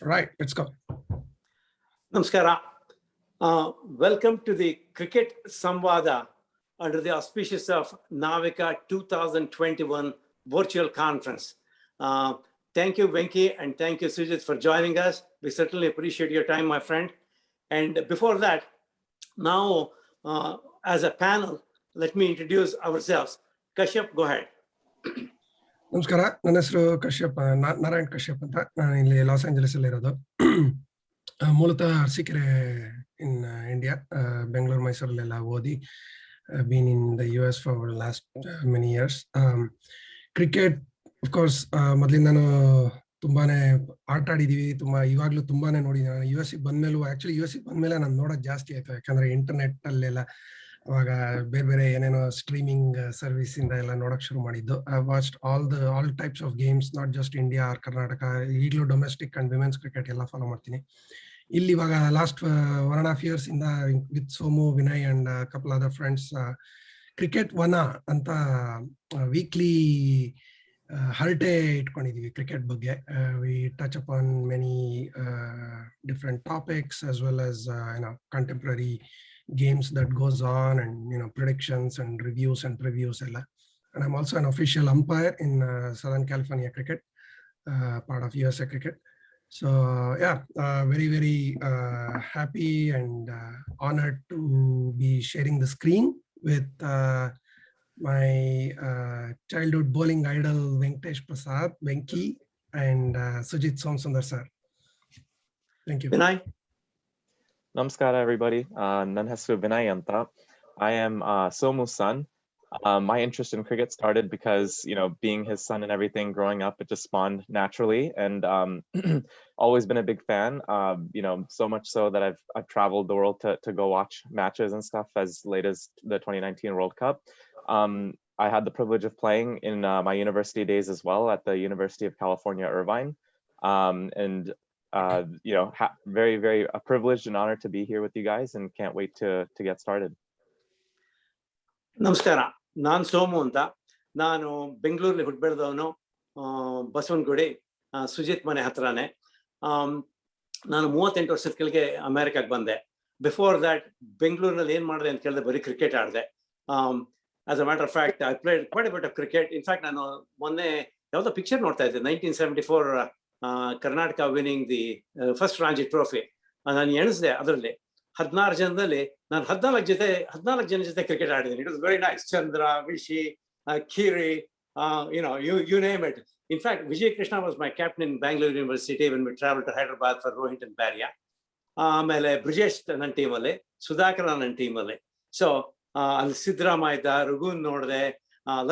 Right, let's go. Namaskara. Welcome to the Cricket Samvada under the auspices of NAVIKA 2021 virtual conference. Thank you, Venky, and thank you, Sujith, for joining us. We certainly appreciate your time, my friend. And before that, now, as a panel, let me introduce ourselves. Kashyap, go ahead. ನಮಸ್ಕಾರ, ನನ್ನ ಹೆಸರು ಕಶ್ಯಪ್, ನಾರಾಯಣ್ ಕಶ್ಯಪ್ ಅಂತ. ನಾನು ಇಲ್ಲಿ Los Angeles ಅಲ್ಲಿ ಇರೋದು. ಮೂಲತಃ Arsikere in India, Bengaluru ಮೈಸೂರಲ್ಲೆಲ್ಲ ಓದಿ, been in the US for last many years. Cricket of course ಮೊದಲಿಂದಾನು ತುಂಬಾನೇ ಆಟ ಆಡಿದೀವಿ, ಇವಾಗ್ಲೂ ತುಂಬಾನೇ ನೋಡಿದ್ದೀನಿ. ನಾನು US ಬಂದ್ಮೇಲೂ ಆಕ್ಚುಲಿ US ಬಂದ್ಮೇಲೆ ನಾನು ನೋಡೋದು ಜಾಸ್ತಿ ಆಯ್ತು, ಯಾಕಂದ್ರೆ ಇಂಟರ್ನೆಟ್ ಅಲ್ಲೆಲ್ಲ ಅವಾಗ ಬೇರೆ ಬೇರೆ ಏನೇನೋ ಸ್ಟ್ರೀಮಿಂಗ್ ಸರ್ವಿಸ್ ಇಂದ ಎಲ್ಲ ನೋಡಕ್ ಶುರು ಮಾಡಿದ್ದು. I watched all types of games, not just India or Karnataka. ಈಗಲೂ ಡೊಮೆಸ್ಟಿಕ್ ಅಂಡ್ ವಿಮೆನ್ಸ್ ಕ್ರಿಕೆಟ್ ಎಲ್ಲ ಫಾಲೋ ಮಾಡ್ತೀನಿ. ಇಲ್ಲಿ ಇವಾಗ ಲಾಸ್ಟ್ 1.5 years ಇಂದ with Somu, Vinay and couple other friends cricket ವನ ಅಂತ ವೀಕ್ಲಿ ಹರಟೆ ಇಟ್ಕೊಂಡಿದೀವಿ ಕ್ರಿಕೆಟ್ ಬಗ್ಗೆ. We touch upon many different topics as well as contemporary games that goes on, and predictions and reviews and previews ella. And I'm also an official umpire in Southern California cricket, part of USA cricket. So yeah, very very happy and honored to be sharing the screen with my childhood bowling idol Venkatesh Prasad, Venky, and Sujith Somadundar sir. Thank you. Vinay. Namaskara, everybody. Nan hesaru Vinay anta. I am Somu's son. My interest in cricket started because, being his son and everything growing up, it just spawned naturally, and always been a big fan. So much so that I've traveled the world to go watch matches and stuff as late as the 2019 World Cup. I had the privilege of playing in my university days as well at the University of California, Irvine. And very, very privileged and honored to be here with you guys, and can't wait to get started. ನಮಸ್ಕಾರ, ನಾನು ಸೋಮು ಅಂತ. ನಾನು ಬೆಂಗಳೂರಲ್ಲಿ ಹುಟ್ಟು ಬೆಳೆದವನು, ಬಸವನಗುಡಿ, ಸುಜಿತ್ ಮನೆ ಹತ್ರನೇ. ನಾನು 38 ವರ್ಷದ ಕೆಳಗೆ ಅಮೆರಿಕಾಗೆ ಬಂದೆ. ಬಿಫೋರ್ ದ್ಯಾಟ್ ಬೆಂಗಳೂರಿನಲ್ಲಿ ಏನ್ ಮಾಡಿದೆ ಅಂತ ಕೇಳಿದ್ರೆ ಬರೀ ಕ್ರಿಕೆಟ್ ಆಡಿದೆ. As a matter of fact, I played quite a bit of cricket. In fact ನಾನು ಮೊನ್ನೆ ಯಾವುದೋ ಪಿಕ್ಚರ್ ನೋಡ್ತಾ ಇದ್ದೆ, 1974 Karnataka winning the first Ranji trophy. ನಾನು ಎಣಿಸಿದೆ, ಅದರಲ್ಲಿ 16 ಜನದಲ್ಲಿ ನಾನು 14 ಜನ ಜೊತೆ ಕ್ರಿಕೆಟ್ ಆಡಿದ್ದೀನಿ. It was very nice. Chandra, Vishy, Kiri, you name it. In fact, Vijay Krishna was my captain in Bangalore University when we traveled to Hyderabad for Rohit and Barya. ಆಮೇಲೆ ಬ್ರಿಜೇಶ್ ನನ್ನ ಟೀಮಲ್ಲಿ, ಸುಧಾಕರ್ ನನ್ನ ಟೀಮಲ್ಲಿ. ಸೊ ಅಲ್ಲಿ ಸಿದ್ದರಾಮ ಇದ್ದ, ರಘುನ್ ನೋಡಿದೆ,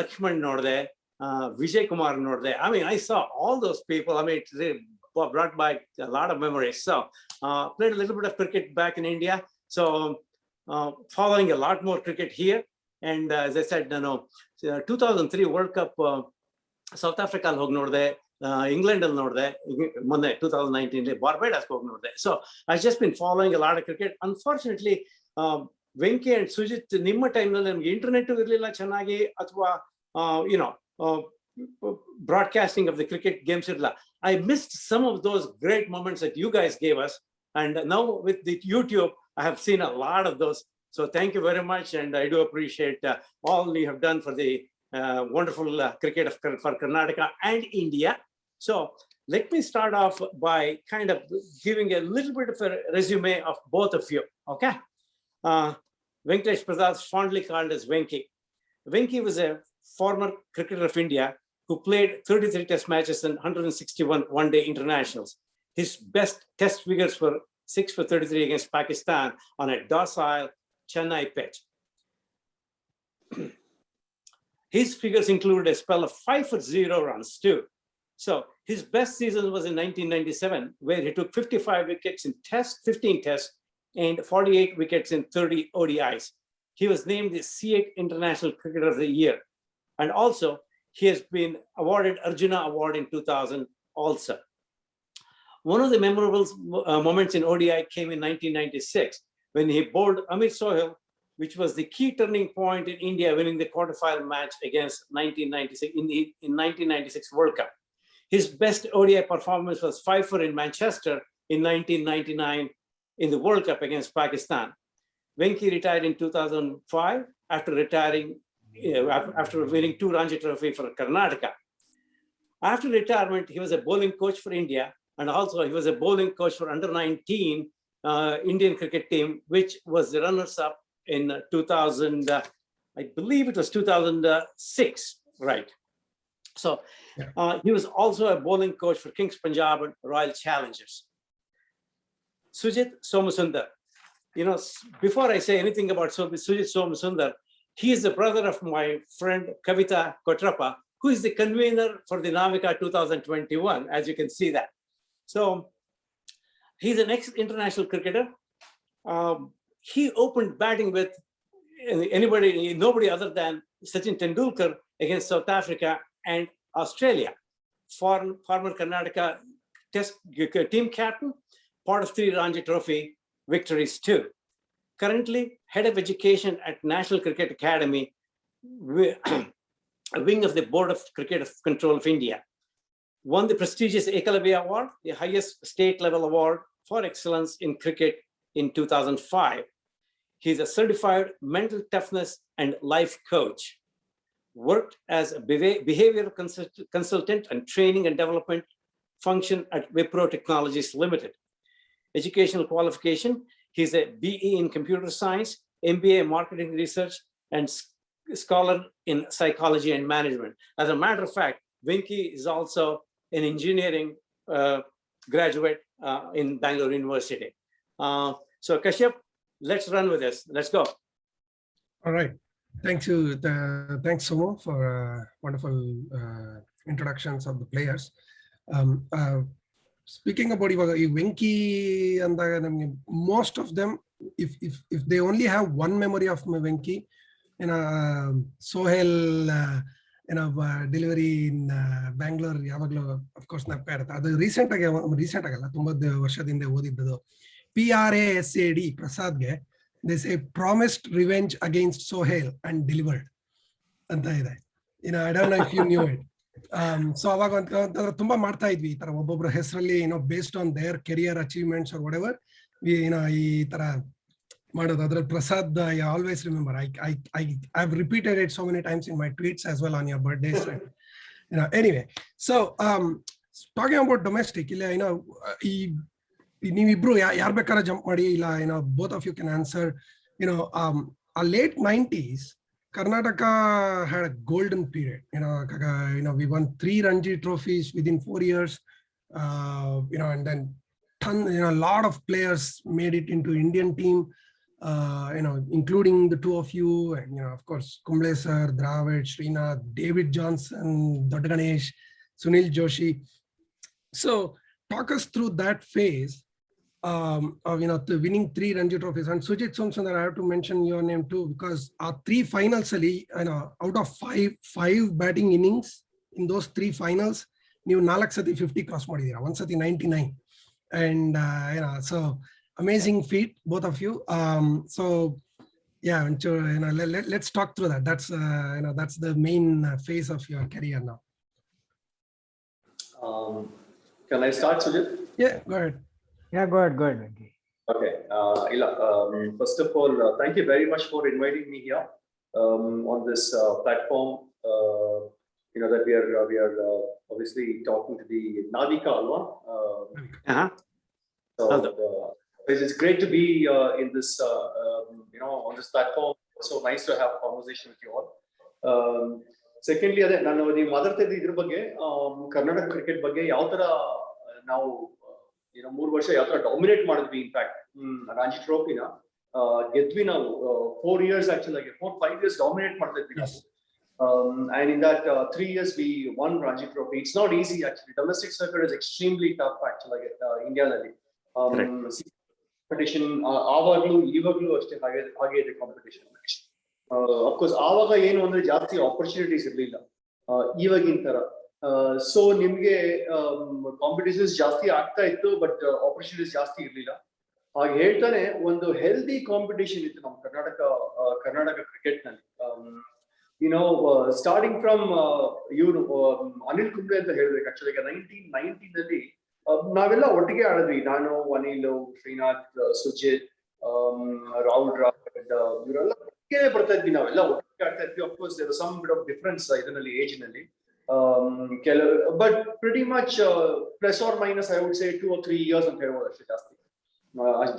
ಲಕ್ಷ್ಮಣ್ ನೋಡಿದೆ, Vijay Kumar ನೋಡಿದೆ. I mean, I saw all those people. I mean, it brought back a lot of memories. So played a little bit of cricket back in India. So following a lot more cricket here. And as I said, 2003 World Cup South Africa ಅಲ್ಲಿ ಹೋಗಿ ನೋಡಿದೆ, England ಅಲ್ಲಿ ನೋಡಿದೆ, ಮೊನ್ನೆ 2019 ಬಾರ್ಬೆಡಾಸ್ ಹೋಗಿ ನೋಡಿದೆ. So I've just been following a lot of cricket. Unfortunately, Venky and Sujith, ನಿಮ್ಮ ಟೈಮ್ನಲ್ಲಿ ನಮ್ಗೆ ಇಂಟರ್ನೆಟ್ ಇರಲಿಲ್ಲ ಚೆನ್ನಾಗಿ, ಅಥವಾ broadcasting of the cricket games. I missed some of those great moments that you guys gave us, and now with the YouTube I have seen a lot of those. So thank you very much, and I do appreciate all you have done for the wonderful cricket for Karnataka and India. So let me start off by kind of giving a little bit of a resume of both of you. Okay, Venkatesh Prasad, fondly called as Venky. Venky was a former cricketer of India who played 33 test matches and 161 one-day internationals. His best test figures were 6 for 33 against Pakistan on a docile Chennai pitch. His figures included a spell of 5 for 0 runs too. So his best season was in 1997, where he took 55 wickets in 15 tests and 48 wickets in 30 ODIs. He was named the C8 International Cricketer of the Year. And also, he has been awarded Arjuna Award in 2000 also. One of the memorable moments in ODI came in 1996 when he bowled Amit Sohail, which was the key turning point in India winning the quarterfinal match against 1996 in 1996 World Cup. His best ODI performance was 5-4 in Manchester in 1999 in the World Cup against Pakistan. Venky retired in 2005 after winning 2 Ranji Trophy for Karnataka. After retirement, he was a bowling coach for India, and also he was a bowling coach for under-19 Indian cricket team, which was the runners-up in 2000. I believe it was 2006, right? So he was also a bowling coach for Kings Punjab and Royal Challengers. Sujith Somadundar. Before I say anything about Sujith Somadundar, he is the brother of my friend Kavita Kotrappa, who is the convener for the NAVIKA 2021, as you can see that. So he's an ex-international cricketer. He opened batting with nobody other than Sachin Tendulkar against South Africa and Australia. Former Karnataka Test team captain, part of 3 Ranji Trophy victories too. Currently, head of education at National Cricket Academy, a wing of the Board of Cricket Control of India. Won the prestigious Ekalavya Award, the highest state level award for excellence in cricket in 2005. He's a certified mental toughness and life coach. Worked as a behavioral consultant and training and development function at Wipro Technologies Limited. Educational qualification, he's a BE in computer science, MBA in marketing research, and scholar in psychology and management. As a matter of fact, Venky is also an engineering graduate in Bangalore University. So Kashyap, let's run with this. Let's go. All right. Thanks, Somo, for wonderful introductions of the players. Speaking about Venky, and most of them, if they only have one memory of Venky, Sohail, delivery in Bangalore, of course, recent PRASAD, Prasad, they say promised revenge against Sohail and delivered. I don't know if you knew it. So tumba marta idvi tara obbobru hesralli based on their career achievements or whatever we ee tara madodu adra Prasad. I always remember I've repeated it so many times in my tweets as well on your birthdays. Anyway, so talking about domestic, ನೀವಿಬ್ರು ಯಾರು ಬೇಕಾದ್ರೆ jump ಮಾಡಿ ಇಲ್ಲ both of you can answer. Late 90s Karnataka had a golden period. We won 3 Ranji trophies within 4 years. And then a lot of players made it into Indian team. Including the 2 of you, and of course Kumble sir, Dravid, Srinath, David Johnson, Dodda Ganesh, Sunil Joshi. So talk us through that phase of winning 3 Ranji trophies. And Sujith Somadundar, I have to mention your name too, because our 3 finals out of 5 batting innings in those 3 finals, you 4 sati 50 cross madidira, 1 sati 99, and so amazing feat, both of you. So yeah, let's talk through that. That's the main phase of your career now. Can I start, Sujith? Yeah, go ahead. Yeah, go ahead, Venky. Okay. First of all, thank you very much for inviting me here on this platform. That we are obviously talking to the NAVIKA alwa. So it's great to be in this on this platform. So nice to have a conversation with you all. Secondly, ನಾನು ನೀವು ಮಾತಾಡ್ತಿದ್ದ ಇದ್ರ ಬಗ್ಗೆ Karnataka cricket ಬಗ್ಗೆ ಯಾವ ತರ ನಾವು 3 ವರ್ಷ ಯಾವ ತರ ಡಾಮಿನೇಟ್ ಮಾಡಿದ್ವಿ. ಇನ್ಫ್ಯಾಕ್ಟ್ ರಾಂಜಿ ಟ್ರೋಫಿನ ಗೆದ್ವಿ ನಾವು 4 years actually, 4-5 years ಡಾಮಿನೇಟ್ ಮಾಡ್ತಾ ಇದ್ವಿ ನಾವು. And in that 3 years we won Ranji Trophy. It's not easy actually. Domestic circuit is extremely tough actually. India ನಲ್ಲಿ competition ಆವಾಗ್ಲೂ ಇವಾಗ್ಲೂ ಅಷ್ಟೇ ಹಾಗೆ ಇದೆ competition. Of course ಆವಾಗ ಏನು ಅಂದ್ರೆ ಜಾಸ್ತಿ ಆಪರ್ಚುನಿಟೀಸ್ ಇರಲಿಲ್ಲ ಇವಾಗಿನ ತರ. ಸೊ ನಿಮ್ಗೆ ಕಾಂಪಿಟೇಷನ್ಸ್ ಜಾಸ್ತಿ ಆಗ್ತಾ ಇತ್ತು, ಬಟ್ ಆಪರ್ಚುನಿಟೀಸ್ ಜಾಸ್ತಿ ಇರ್ಲಿಲ್ಲ. ಹಾಗೆ ಹೇಳ್ತಾನೆ ಒಂದು ಹೆಲ್ದಿ ಕಾಂಪಿಟೇಷನ್ ಇತ್ತು ನಮ್ಮ ಕರ್ನಾಟಕ ಕ್ರಿಕೆಟ್ ನಲ್ಲಿ. starting from Anil Kumble ಅಂತ ಹೇಳ್ಬೇಕು. ಆಕ್ಚುಲಿ ಈಗ 1990 ನಾವೆಲ್ಲ ಒಟ್ಟಿಗೆ ಆಡಿದ್ವಿ. ನಾನು, ಅನಿಲ್, ಶ್ರೀನಾಥ್, ಸುಜಿತ್, ರಾಹುಲ್ ದ್ರಾವಿಡ್ ಇವರೆಲ್ಲ ಒಟ್ಟಿಗೆ ಬರ್ತಾ ಇದ್ವಿ. ನಾವೆಲ್ಲ ಒಟ್ಟಿಗೆ ಆಡ್ತಾ ಇದ್ವಿ. Of course there was some bit of difference ಇದರಲ್ಲಿ ಏಜ್ ನಲ್ಲಿ. But pretty much plus or minus I would say 2 or 3 years ಅಂತ ಹೇಳ್ಬೋದು ಅಷ್ಟೇ.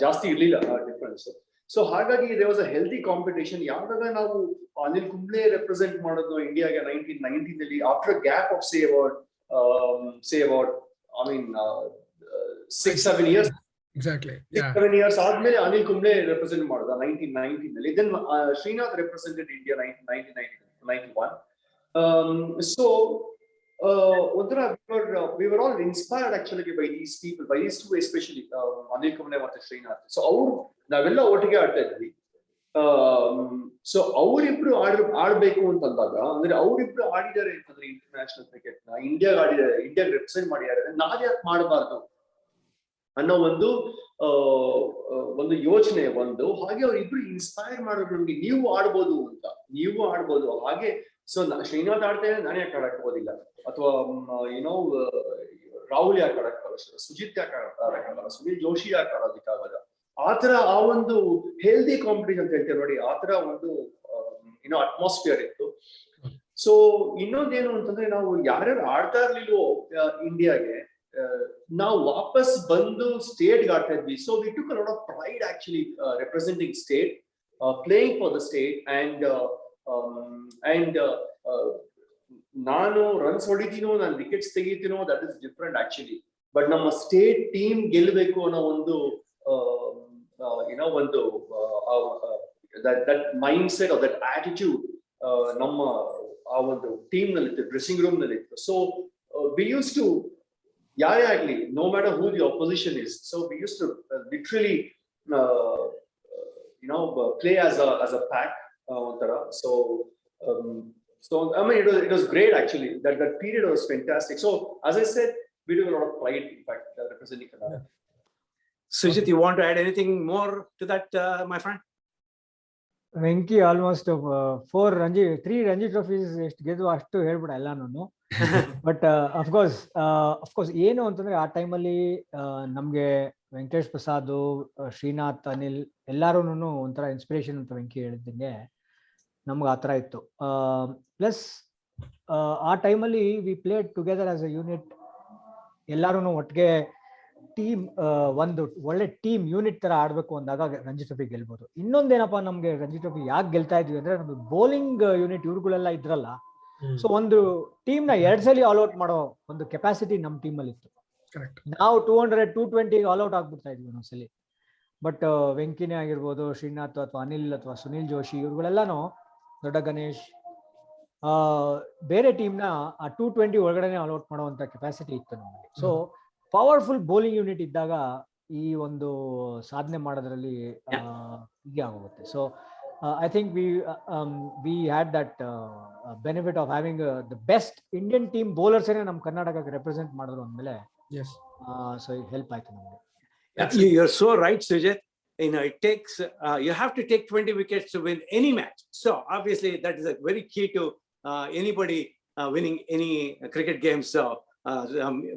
ಜಾಸ್ತಿ ಇರ್ಲಿಲ್ಲ ಡಿಫರೆನ್ಸ್. ಸೊ ಹಾಗಾಗಿ there was a healthy competition. ಯಾವಾಗ ನಾವು ಅನಿಲ್ ಕುಂಬ್ಳೆ ರೆಪ್ರೆಸೆಂಟ್ ಮಾಡೋದು ಇಂಡಿಯಾಗೆ 1990 ನಲ್ಲಿ, after gap of say about I mean 6-7 years. Exactly. 6-7 years ಆದ್ಮೇಲೆ ಅನಿಲ್ ಕುಂಬ್ಳೆ ರೆಪ್ರೆಸೆಂಟ್ ಮಾಡೋದು 1990 ನಲ್ಲಿ. Then Srinath represented India 1991. So we were all inspired actually by these people, by these two especially, Anil Kumble ಮತ್ತು Srinath. So ಅವ್ರು ನಾವೆಲ್ಲ ಒಟ್ಟಿಗೆ ಆಡ್ತಾ ಇದ್ವಿ. ಸೊ ಅವರಿಬ್ರು ಆಡ್ಬೇಕು ಅಂತಂದಾಗ, ಅಂದ್ರೆ ಅವರಿಬ್ರು ಆಡಿದ್ದಾರೆ ಅಂತಂದ್ರೆ ಇಂಟರ್ನ್ಯಾಷನಲ್ ಕ್ರಿಕೆಟ್ ನ ಇಂಡಿಯಾ ರೆಪ್ರೆಸೆಂಟ್ ಮಾಡಿದ್ದಾರೆ, ನಾವ್ಯಾಕೆ ಮಾಡಬಾರ್ದು ಅನ್ನೋ ಒಂದು ಯೋಚನೆ ಒಂದು. ಹಾಗೆ ಅವ್ರಿಬ್ರು ಇನ್ಸ್ಪೈರ್ ಮಾಡೋದು ನಮ್ಗೆ, ನೀವು ಆಡ್ಬೋದು ಹಾಗೆ. ಸೊ ಶ್ರೀನಾಥ್ ಆಡ್ತಾ ಇದ್ರೆ ನಾನು ಯಾಕೆ ಆಡಕ್ಕೋದಿಲ್ಲ, ಅಥವಾ ರಾಹುಲ್ ಯಾಕೆ ಆಡಕ್ಕಾಗಲ್ಲ, ಸುಜಿತ್ ಯಾಕೆ ಆಡಕ್ಕಾಗಲ್ಲ, ಸುನಿಲ್ ಜೋಶಿ ಯಾಕೆ ಆಡೋದಕ್ಕಾಗಲ್ಲ. ಆತರ ಆ ಒಂದು ಹೆಲ್ದಿ ಕಾಂಪಿಟೇಷನ್ ಅಂತ ಹೇಳ್ತೇವೆ ನೋಡಿ, ಆತರ ಒಂದು ಅಟ್ಮಾಸ್ಫಿಯರ್ ಇತ್ತು. ಸೊ ಇನ್ನೊಂದೇನು ಅಂತಂದ್ರೆ, ನಾವು ಯಾರ್ಯಾರು ಆಡ್ತಾ ಇರ್ಲಿಲ್ವೋ ಇಂಡಿಯಾಗೆ, ನಾವು ವಾಪಸ್ ಬಂದು ಸ್ಟೇಟ್ ಆಡ್ತಾ ಇದ್ವಿ. So we took a lot of pride actually representing state, playing for the state. And ನಾನು ರನ್ಸ್ ಹೊಡಿತೀನೋ, ನಾನು ವಿಕೆಟ್ಸ್ ತೆಗಿತೀನೋ, that is different actually. But ನಮ್ಮ ಸ್ಟೇಟ್ ಟೀಮ್ ಗೆಲ್ಲಬೇಕು ಅನ್ನೋ ಒಂದು that mindset or that attitude ನಮ್ಮ ಆ ಒಂದು ಟೀಮ್ ನಲ್ಲಿ ಇತ್ತು, ಡ್ರೆಸ್ಸಿಂಗ್ ರೂಮ್ ನಲ್ಲಿ ಇತ್ತು. ಸೊ we used to, ಯಾರೇ ಆಗ್ಲಿ, no matter who the opposition is, so we used to literally play as a pack ಒಂಥರ. So I mean it was great actually. That period was fantastic. So as I said, we took a lot of pride in fact representing Karnataka. Sujith, you want to add anything more to that, my friend? Venky almost 3 Ranji trophies ಎಷ್ಟು ಗೆದ್ದು ಅಷ್ಟು ಹೇಳ್ಬಿಡ ಎಲ್ಲಾನು. But of course ಏನು ಅಂತಂದ್ರೆ, ಆ ಟೈಮಲ್ಲಿ ನಮ್ಗೆ ವೆಂಕಟೇಶ್ ಪ್ರಸಾದ್, ಶ್ರೀನಾಥ್, ಅನಿಲ್ ಎಲ್ಲಾರು ಒಂಥರ ಇನ್ಸ್ಪಿರೇಷನ್ ಅಂತ ವೆಂಕಿ ಹೇಳಿದಂಗೆ ನಮ್ಗೆ ಆ ಥರ ಇತ್ತು. ಪ್ಲಸ್ ಆ ಟೈಮಲ್ಲಿ we played together as a unit. ಎಲ್ಲಾರು ಒಟ್ಟಿಗೆ ಟೀಮ್, ಒಂದು ಒಳ್ಳೆ ಟೀಮ್ ಯೂನಿಟ್ ತರ ಆಡ್ಬೇಕು ಅಂದಾಗ ರಂಜಿ ಟ್ರೋಫಿ ಗೆಲ್ಬಹುದು. ಇನ್ನೊಂದೇನಪ್ಪ, ನಮ್ಗೆ ರಂಜಿ ಟ್ರೋಫಿ ಯಾಕೆ ಗೆಲ್ತಾ ಇದ್ವಿ ಅಂದ್ರೆ, ನಮ್ಗೆ ಬೌಲಿಂಗ್ ಯೂನಿಟ್ ಇವ್ರುಗಳೆಲ್ಲ ಇದ್ರಲ್ಲ. ಸೊ ಒಂದು ಟೀಮ್ ನ 2 ಸಲ ಆಲ್ ಔಟ್ ಮಾಡೋ ಒಂದು ಕೆಪಾಸಿಟಿ ನಮ್ ಟೀಮ್ ಅಲ್ಲಿ ಇತ್ತು. ನಾವು 200, 220 ಆಲ್ ಔಟ್ ಆಗ್ಬಿಡ್ತಾ ಇದ್ವಿ ಒಂದೊಂದ್ಸಲಿ. ಬಟ್ ವೆಂಕಿನೇ ಆಗಿರ್ಬೋದು, ಶ್ರೀನಾಥ್ ಅಥವಾ ಅನಿಲ್ ಅಥವಾ ಸುನಿಲ್ ಜೋಶಿ ಇವ್ರುಗಳೆಲ್ಲಾನು, ದೊಡ್ಡ ಗಣೇಶ್, ಬೇರೆ ಟೀಮ್ ನ ಆ 220 ಒಳಗಡೆ ಆಲ್ ಔಟ್ ಮಾಡುವಂತ ಕೆಪಾಸಿಟಿ ಇತ್ತು ನಮಗೆ. ಸೊ ಪವರ್ಫುಲ್ ಬೌಲಿಂಗ್ ಯೂನಿಟ್ ಇದ್ದಾಗ ಈ ಒಂದು ಸಾಧನೆ ಮಾಡೋದ್ರಲ್ಲಿ ಹೀಗೆ ಆಗೋಗುತ್ತೆ. So I think we had that benefit of having the best Indian team bowlers ಏನೇ ನಮ್ಮ ಕರ್ನಾಟಕಕ್ಕೆ ರೆಪ್ರೆಸೆಂಟ್ ಮಾಡಿದ್ರು ಅಂದ್ಮೇಲೆ. ಸೊ ಹೆಲ್ಪ್ ಆಯ್ತು ನಮಗೆ. You're so right, Sujith. It takes you have to take 20 wickets to win any match. So obviously that is a very key to anybody winning any cricket game. So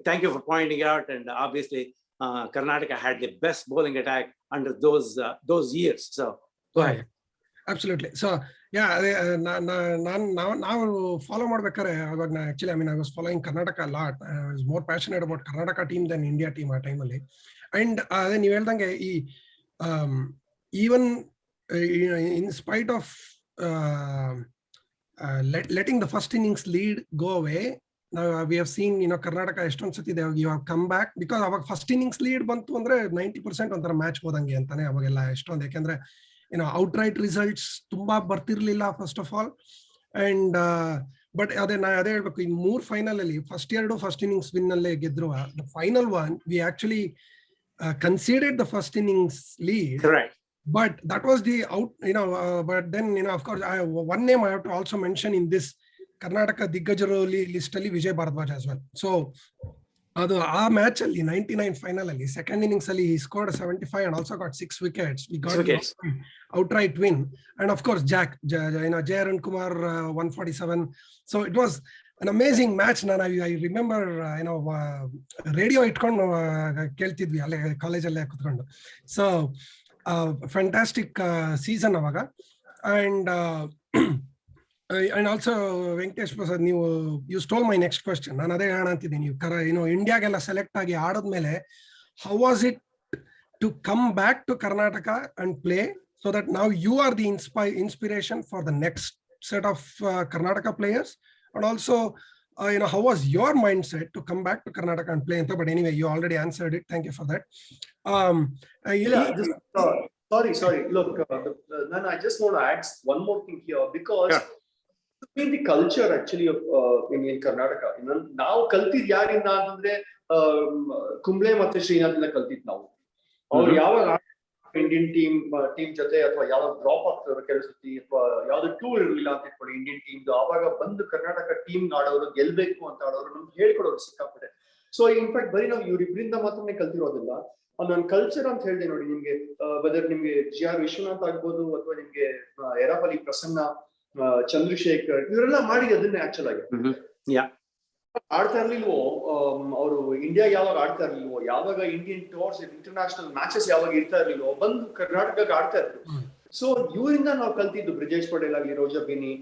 thank you for pointing out. And obviously Karnataka had the best bowling attack under those years. So go ahead. Absolutely. So yeah, ನಾವು follow ಮಾಡ್ಬೇಕಾದ್ರೆ ಅವಾಗ actually I was following Karnataka a lot. I was more passionate about Karnataka team than India team ಆ ಟೈಮಲ್ಲಿ. And ಅದೇ ನೀವು ಹೇಳ್ದಂಗೆ ಈ even in spite of letting the first innings lead go away, we have seen Karnataka ಎಷ್ಟೊಂದು ಸತಿ you have come back, because ಅವಾಗ first innings lead ಬಂತು ಅಂದ್ರೆ 90% ಒಂಥರ ಮ್ಯಾಚ್ ಹೋದಂಗೆ ಅಂತಾನೆ ಅವಾಗೆಲ್ಲ ಎಷ್ಟೊಂದು. ಯಾಕಂದ್ರೆ ಔಟ್ರೈಟ್ ರಿಸಲ್ಟ್ಸ್ ತುಂಬಾ ಬರ್ತಿರ್ಲಿಲ್ಲ first of all. And but ಅದೇ ಹೇಳ್ಬೇಕು, ಈ 3 ಫೈನಲ್ ಅಲ್ಲಿ ಫಸ್ಟ್ ಇನ್ನಿಂಗ್ಸ್ ವಿನ್ ಅಲ್ಲೇ ಗೆದ್ರು. The final one we actually conceded the first innings lead. Correct. But that was the out, but then of course one name I have to also mention in this Karnataka Diggajaru list alli, Vijay Bharadwaj as well. So ಅದು ಆ match ಅಲ್ಲಿ 99 final ಅಲ್ಲಿ second innings ಅಲ್ಲಿ he scored 75 and also got 6 wickets. We got outright win, and of course Jack, Jay Arun Kumar 147. So it was an amazing match. I remember radio ಇಟ್ಕೊಂಡು ಕೇಳ್ತಿದ್ವಿ ಅಲ್ಲೇ ಕಾಲೇಜಲ್ಲೇ ಕುತ್ಕೊಂಡು. So fantastic season ಅವಾಗ. And also Venkatesh Prasad, you stole my next question. ನಾನು ಅದೇ ಹೇಳೋಣ ಅಂತಿದ್ದೀನಿ. ನೀವು ಇಂಡಿಯಾಗೆಲ್ಲ select ಆಗಿ ಆಡದ್ಮೇಲೆ how was it to come back to Karnataka and play, so that now you are the inspiration for the next set of Karnataka players? And also how was your mindset to come back to Karnataka and play? But anyway, you already answered it. Thank you for that. Sorry. Look, I just want to add one more thing here, because the culture actually of in Karnataka, ನಾವು ಕಲ್ತಿದ್ ಯಾರಿಂದ ಅಂತಂದ್ರೆ ಕುಂಬ್ಳೆ ಮತ್ತೆ ಶ್ರೀನಾಥ್ನ ಕಲ್ತಿದ್ ನಾವು. ಅವ್ರು ಯಾವಾಗ Indian team ಜೊತೆ ಅಥವಾ ಯಾವಾಗ ಡ್ರಾಪ್ ಆಗ್ತಾರೋ ಕೆಲಸತಿ ಅಥವಾ ಯಾವ್ದು ಟೂರ್ ಇರಲಿಲ್ಲ ಅಂತ ಇಟ್ಕೊಳ್ಳಿ ಇಂಡಿಯನ್ ಟೀಮ್, ಆವಾಗ ಬಂದು ಕರ್ನಾಟಕ ಟೀಮ್ ಆಡೋರು, ಗೆಲ್ಬೇಕು ಅಂತ ಆಡೋರು ನಮ್ಗೆ ಹೇಳ್ಕೊಡೋರು ಸಿಕ್ಕಾಪಟ್ಟೆ. ಸೊ ಇನ್ಫ್ಯಾಕ್ಟ್ ಬರೀ ನಾವು ಇವ್ರಿಬ್ರಿಂದ ಮಾತ್ರನೇ ಕಲ್ತಿರೋದಿಲ್ಲ. ನನ್ನ ಕಲ್ಚರ್ ಅಂತ ಹೇಳಿದೆ ನೋಡಿ ನಿಮ್ಗೆ, ವೆದರ್ ನಿಮ್ಗೆ GR ವಿಶ್ವನಾಥ್ ಆಗ್ಬೋದು ಅಥವಾ ನಿಮ್ಗೆ ಎರಾಪಲ್ಲಿ ಪ್ರಸನ್ನ, ಚಂದ್ರಶೇಖರ್, ಇವರೆಲ್ಲ ಮಾಡಿದ ಅದನ್ನೇ ಆಕ್ಚುಲ್ ಆಗಿ. ಆಡ್ತಾ ಇರ್ಲಿಲ್ವೋ ಅವರು ಇಂಡಿಯಾ, ಯಾವಾಗ ಆಡ್ತಾ ಇರ್ಲಿಲ್ವೋ, ಯಾವಾಗ ಇಂಡಿಯನ್ ಟೂರ್ಸ್ ಇಂಟರ್ನ್ಯಾಷನಲ್ ಮ್ಯಾಚಸ್ ಯಾವಾಗ ಇರ್ತಾ ಇರ್ಲಿಲ್ವೋ, ಬಂದು ಕರ್ನಾಟಕಕ್ಕೆ ಆಡ್ತಾ ಇದ್ರು. ಸೊ ಇವರಿಂದ ನಾವು ಕಲ್ತಿದ್ದು ಬ್ರಿಜೇಶ್ ಪಟೇಲ್ ಆಗ್ಲಿ, ರೋಜಾ ಬಿನಿ,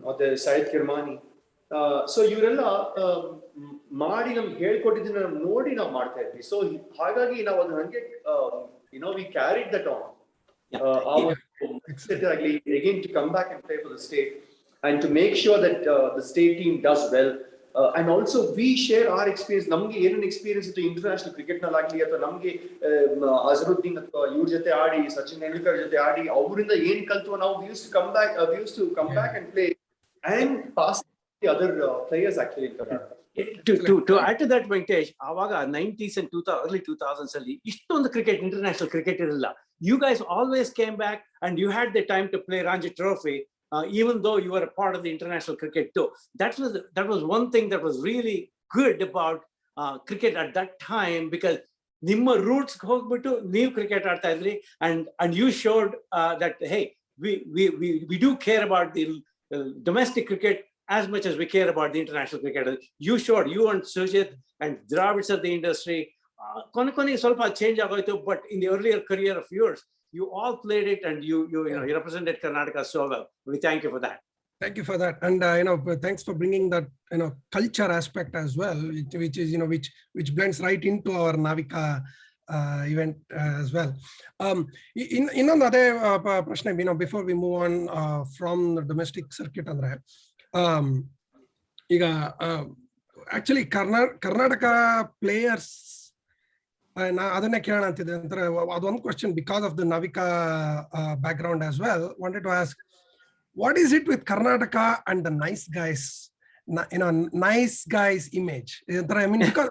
ಮತ್ತೆ ಸೈಯದ್ ಕಿರ್ಮಾನಿ. ಸೊ ಇವರೆಲ್ಲ ಮಾಡಿ ನಮ್ಗೆ ಹೇಳ್ಕೊಟ್ಟಿದ್ದನ್ನ ನಾವು ನೋಡಿ ನಾವು ಮಾಡ್ತಾ ಇದ್ವಿ. ಸೊ ಹಾಗಾಗಿ ನಾವು ಅದು ಹಂಗೆ we carried that on. Again to come back and play for the state and to make sure that the state team does well, and also we share our experience. Namge enen experience itte international cricket na lagli atha namge Azharuddin atha iವ್ರ ಜೊತೆ ಆಡಿ, ಸಚಿನ್ ತೆಂಡೂಲ್ಕರ್ ಜೊತೆ ಆಡಿ ಅವರಿಂದ ಏನ್ ಕಲ್ತು ನಾವು we used to come back and play and pass the other players actually in Karnataka. To add to that, Venkatesh, ಆವಾಗ 90s and early 2000s ಅಲ್ಲಿ ಇಷ್ಟೊಂದು ಕ್ರಿಕೆಟ್, ಇಂಟರ್ನ್ಯಾಷನಲ್ ಕ್ರಿಕೆಟ್ ಇರಲಿಲ್ಲ. You guys always came back and you had the time to play Ranji Trophy, even though you were a part of the international cricket too. That was one thing that was really good about cricket at that time, because ನಿಮ್ಮ roots ಹೋಗ್ಬಿಟ್ಟು ನೀವು cricket ಆಡ್ತಾ ಇದ್ರಿ, and you showed that hey, we do care about the domestic cricket as much as we care about the international cricket. You showed, you and Sujith and Dravids of the industry, koni ಸ್ವಲ್ಪ change ಆಗೋಯ್ತು, but in the earlier career of yours, you all played it and you represented Karnataka so well. We thank you for that. Thank you for that, and thanks for bringing that culture aspect as well, which is which blends right into our NAVIKA event as well. Innonade prashne, before we move on from the domestic circuit, andre ಈಗ actually Karnataka players ಅದನ್ನೇ ಕೇಳೋಣ ಅಂತಿದೆ ಅಂತಾರೆ. ಅದೊಂದು question because of the ನಾವಿಕಾ background as well. Wanted to ask, what is it with Karnataka and the nice guys image? I mean, because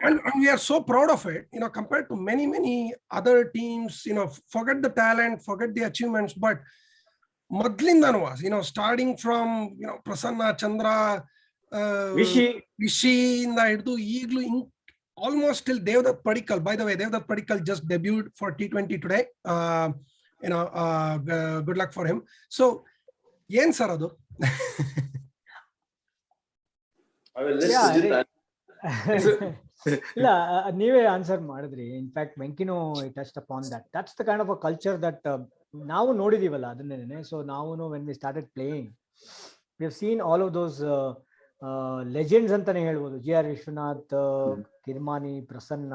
and we are so proud of it, compared to many other teams. Forget the talent, forget the achievements, but ಮೊದ್ಲಿಂದಾನು starting from Prasanna, Chandra, ವಿಶಿಯಿಂದ ಹಿಡಿದು ಈಗಲೂ almost till Devdutt Padikkal. By the way, Devdutt Padikkal just debuted for T20 today. Good luck for him. So ಏನ್ sir ಅದು? ಇಲ್ಲ, ನೀವೇ answer ಮಾಡಿದ್ರಿ. In fact ವೆಂಕಿನೋ touched upon that. That's the kind of a culture that ನಾವು ನೋಡಿದೀವಲ್ಲ ಅದನ್ನೇನೆ. So ನಾವು when we started playing, we have seen all of those legends ಅಂತಾನೆ ಹೇಳ್ಬೋದು. GR ವಿಶ್ವನಾಥ್, ಕಿರ್ಮಾನಿ, ಪ್ರಸನ್ನ,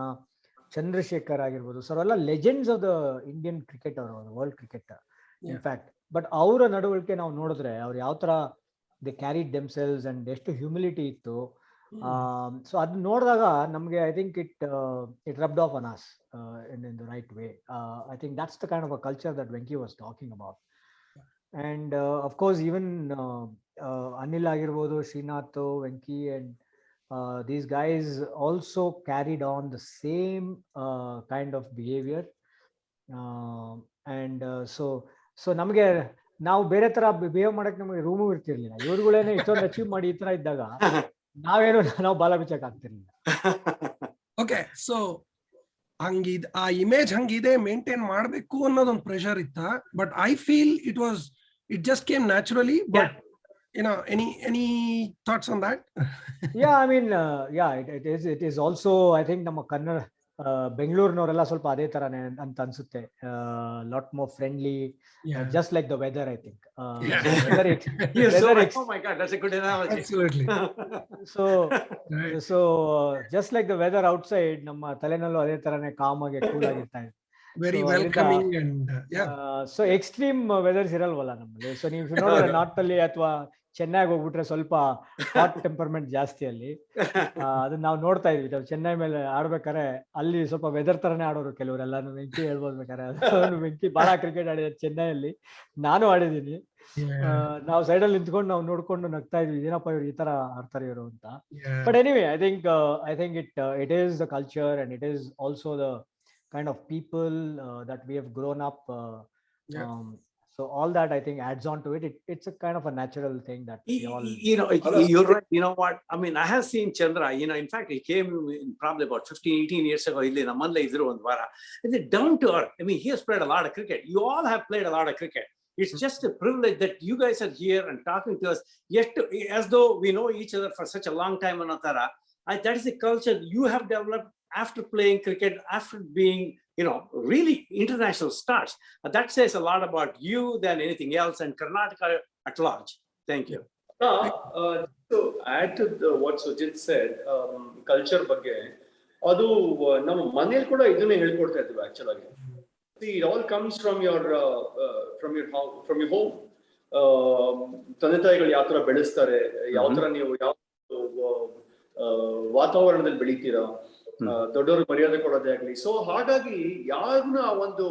ಚಂದ್ರಶೇಖರ್ ಆಗಿರ್ಬೋದು. ಸೊ ಅವೆಲ್ಲ legends of the Indian cricket, ಅವರು ವರ್ಲ್ಡ್ ಕ್ರಿಕೆಟ್ ಇನ್ಫ್ಯಾಕ್ಟ್. ಬಟ್ ಅವರ ನಡವಳಿಕೆ ನಾವು ನೋಡಿದ್ರೆ ಅವ್ರು ಯಾವ ತರ ದೇ ಕ್ಯಾರಿಡ್ ದೆಮ್ಸೆಲ್ಸ್ ಅಂಡ್ ಎಷ್ಟು ಹ್ಯೂಮಿಲಿಟಿ ಇತ್ತು. ಸೊ ಅದನ್ನ ನೋಡಿದಾಗ ನಮಗೆ I think it rubbed of on us in the right way. I think that's the kind of a culture that Venky was talking about. And of course, even Anil agirbodu, Srinath, Venky, and these guys also carried on the same kind of behavior. And so ನಮಗೆ ನಾವು ಬೇರೆ ತರ behave ಮಾಡಕ್ ನಮಗೆ room ಇರ್ತಿರ್ಲಿಲ್ಲ. ಇವ್ರುಗಳೇನೆ ಇಷ್ಟೊಂದು achieve ಮಾಡಿ ಈ ತರ ಇದ್ದಾಗ ನಾವು ಬಾಲ ಬಿಚ್ಚಕ್ ಆಗ್ತಿರ್ಲಿಲ್ಲ. ಓಕೆ, ಸೊ ಹಂಗಿದ್ ಆ ಇಮೇಜ್ ಹಂಗಿದೆ, ಮೇಂಟೈನ್ ಮಾಡ್ಬೇಕು ಅನ್ನೋದೊಂದು ಪ್ರೆಷರ್ ಇತ್ತ. But I feel it just came naturally. But any thoughts on that? Yeah, I mean, it is also, I think ನಮ್ಮ ಕನ್ನಡ ಬೆಂಗಳೂರಿನವರೆಲ್ಲ ಸ್ವಲ್ಪ ಅದೇ ತರಾನೇ ಅಂತ ಅನ್ಸುತ್ತೆ. Lot more friendly, just like the weather, I think. Oh my God, that's a good analogy. Absolutely. So just like the weather outside, ನಮ್ಮ ತಲೆನಲ್ಲೂ ಅದೇ ತರಾನೇ com ಆಗಿ ಕೂಲ್ ಆಗಿರ್ತಾ ಇದೆ. Very welcoming and so extreme weathers ಇರಲ್ವಲ್ಲ ನಮ್ಮಲ್ಲಿ. So ನೀವು ನೋಡಿದ್ರೆ north ಅಲ್ಲಿ ಅಥವಾ ಚೆನ್ನೈಗೆ ಹೋಗ್ಬಿಟ್ರೆ ಸ್ವಲ್ಪ ಹಾಟ್ ಟೆಂಪರ್ಮೆಂಟ್ ಜಾಸ್ತಿ ಅಲ್ಲಿ. ಅದನ್ನ ನಾವು ನೋಡ್ತಾ ಇದ್ವಿ. ಚೆನ್ನೈ ಮೇಲೆ ಆಡ್ಬೇಕಾರೆ ಅಲ್ಲಿ ಸ್ವಲ್ಪ ವೆದರ್ ತರನೇ ಆಡೋರು ಕೆಲವರೆಲ್ಲ. ವೆಂಕಿ ಹೇಳ್ಬೋದು ಬೇಕಾದ್ರೆ. ವೆಂಕಿ ಬಹಳ ಕ್ರಿಕೆಟ್ ಆಡಿದ ಚೆನ್ನೈಯಲ್ಲಿ, ನಾನು ಆಡಿದ್ದೀನಿ. ನಾವು ಸೈಡಲ್ಲಿ ನಿಂತ್ಕೊಂಡು ನಾವು ನೋಡ್ಕೊಂಡು ನಗ್ತಾ ಇದ್ವಿ, ಏನಪ್ಪ ಇವ್ರು ಈ ತರ ಆಡ್ತಾರೆ ಇವರು ಅಂತ. But anyway, I think it is the culture and it is also the kind of people that we have grown up. So all that, I think, adds on to it. It's a kind of a natural thing that we all. You're right. You know what? I mean, I have seen Chandra. In fact, he came in probably about 15-18 years ago. Illi nammalla idru ond vara. And down to earth. I mean, he has played a lot of cricket. You all have played a lot of cricket. It's just a privilege that you guys are here and talking to us, yet as though we know each other for such a long time. Anatara, that is the culture you have developed after playing cricket, after being, really international stars. That says a lot about you than anything else, and Karnataka at large. Thank you. To add to what Sujith said, culture ಬಗ್ಗೆ ಅದು ನಮ್ಮ ಮನೇಲಿ ಕೂಡ ಇದನ್ನೇ ಹೇಳ್ಕೊಡ್ತಾ ಇದ್ವಿ actually. See, it all comes from your home. ತಂದೆ ತಾಯಿಗಳು ಯಾವ ತರ ಬೆಳೆಸ್ತಾರೆ, ಯಾವ ತರ ನೀವು ಯಾವ ವಾತಾವರಣದಲ್ಲಿ ಬೆಳಿತೀರಾ, ದೊಡ್ಡವ್ರ ಮರ್ಯಾದೆ ಕೊಡೋದೇ ಆಗ್ಲಿ. ಸೊ ಹಾಗಾಗಿ ಯಾರನ್ನ ಆ ಒಂದು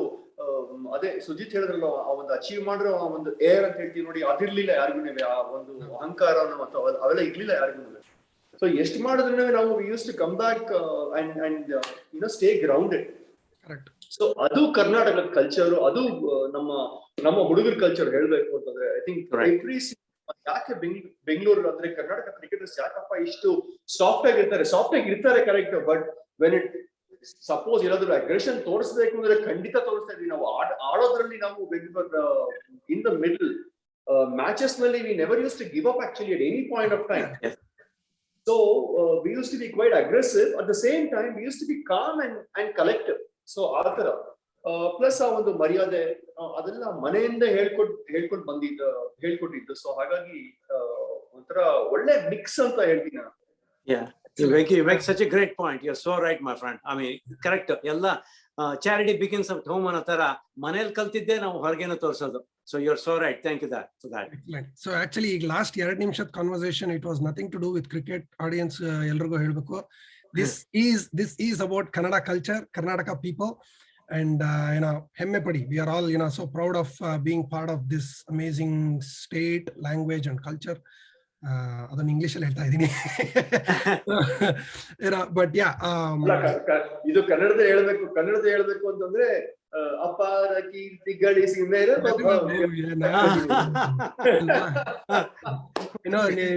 ಅದೇ ಸುಜಿತ್ ಹೇಳಿದ್ರಲ್ಲ, ಆ ಒಂದು ಅಚೀವ್ ಮಾಡಿರೋ ಆ ಒಂದು ಏರ್ ಅಂತ ಹೇಳ್ತೀವಿ ನೋಡಿ, ಅದಿರ್ಲಿಲ್ಲ ಯಾರಿಗೂ. ಆ ಒಂದು ಅಹಂಕಾರ ಮತ್ತು ಅವೆಲ್ಲ ಇರ್ಲಿಲ್ಲ ಯಾರಿಗೂ. ಸೊ ಎಷ್ಟು ಮಾಡಿದ್ರೆ ನಾವು use to come back and stay grounded. So ಅದು ಕರ್ನಾಟಕದ ಕಲ್ಚರ್, ಅದು ನಮ್ಮ ಹುಡುಗರ ಕಲ್ಚರ್ ಹೇಳ್ಬೇಕು ಅಂತಂದ್ರೆ ಐ ಥಿಂಕ್ ಎವ್ರಿ ಯಾಕೆ ಬೆಂಗಳೂರು ಅಂದ್ರೆ ಕರ್ನಾಟಕ ಕ್ರಿಕೆಟರ್ಸ್ ಯಾಕಪ್ಪ ಇಷ್ಟು ಸಾಫ್ಟ್ ಆಗಿರ್ತಾರೆ correct. But when it suppose ಏನಾದ್ರು ಅಗ್ರೆಷನ್ ತೋರಿಸ್ಬೇಕು ಅಂದ್ರೆ ಖಂಡಿತ ತೋರಿಸ್ತಾ ಇದೀವಿ ನಾವು. ಆಡೋದ್ರಲ್ಲಿ ನಾವು ಇನ್ ದ ಮಿಡಲ್ ಮ್ಯಾಚಸ್ ನಲ್ಲಿ we never use to give up actually at any point of time. So we use to be quite aggressive, at the same time we use to be calm and collective. So ಆ ತರ plus ಆ ಒಂದು ಮರ್ಯಾದೆ ಅದೆಲ್ಲ ಮನೆಯಿಂದ ಹೇಳ್ಕೊಂಡು ಹೇಳ್ಕೊಟ್ಟಿದ್ದು. So ಹಾಗಾಗಿ ಒಂಥರ ಒಳ್ಳೆ ಮಿಕ್ಸ್ ಅಂತ ಹೇಳ್ತೀನಿ ನಾನು. Venky, you make such a great point. You're so right, my friend. I mean, correct. Ella charity begins at home anatara manel kaltidde ನಾವು ಹೊರಗೇನು ತೋರಿಸೋದು. So you're so right. Thank you for that. Excellent. So actually last 2 ನಿಮಿಷದ conversation, it was nothing to do with cricket. Audience ಎಲ್ಲರಿಗೂ ಹೇಳಬೇಕು, this is about Kannada culture, Karnataka people. And hemme padi, we are all so proud of being part of this amazing state, language and culture. ಅದನ್ನ English ಅಲ್ಲಿ ಹೇಳ್ತಾ ಇದ್ದೀನಿ. But ಇದು ಕನ್ನಡದ ಹೇಳ್ಬೇಕು ಅಂತಂದ್ರೆ ಅಪಾರ ಕೀರ್ತಿ ಗಳಿಸಿ ಮೇಲೆ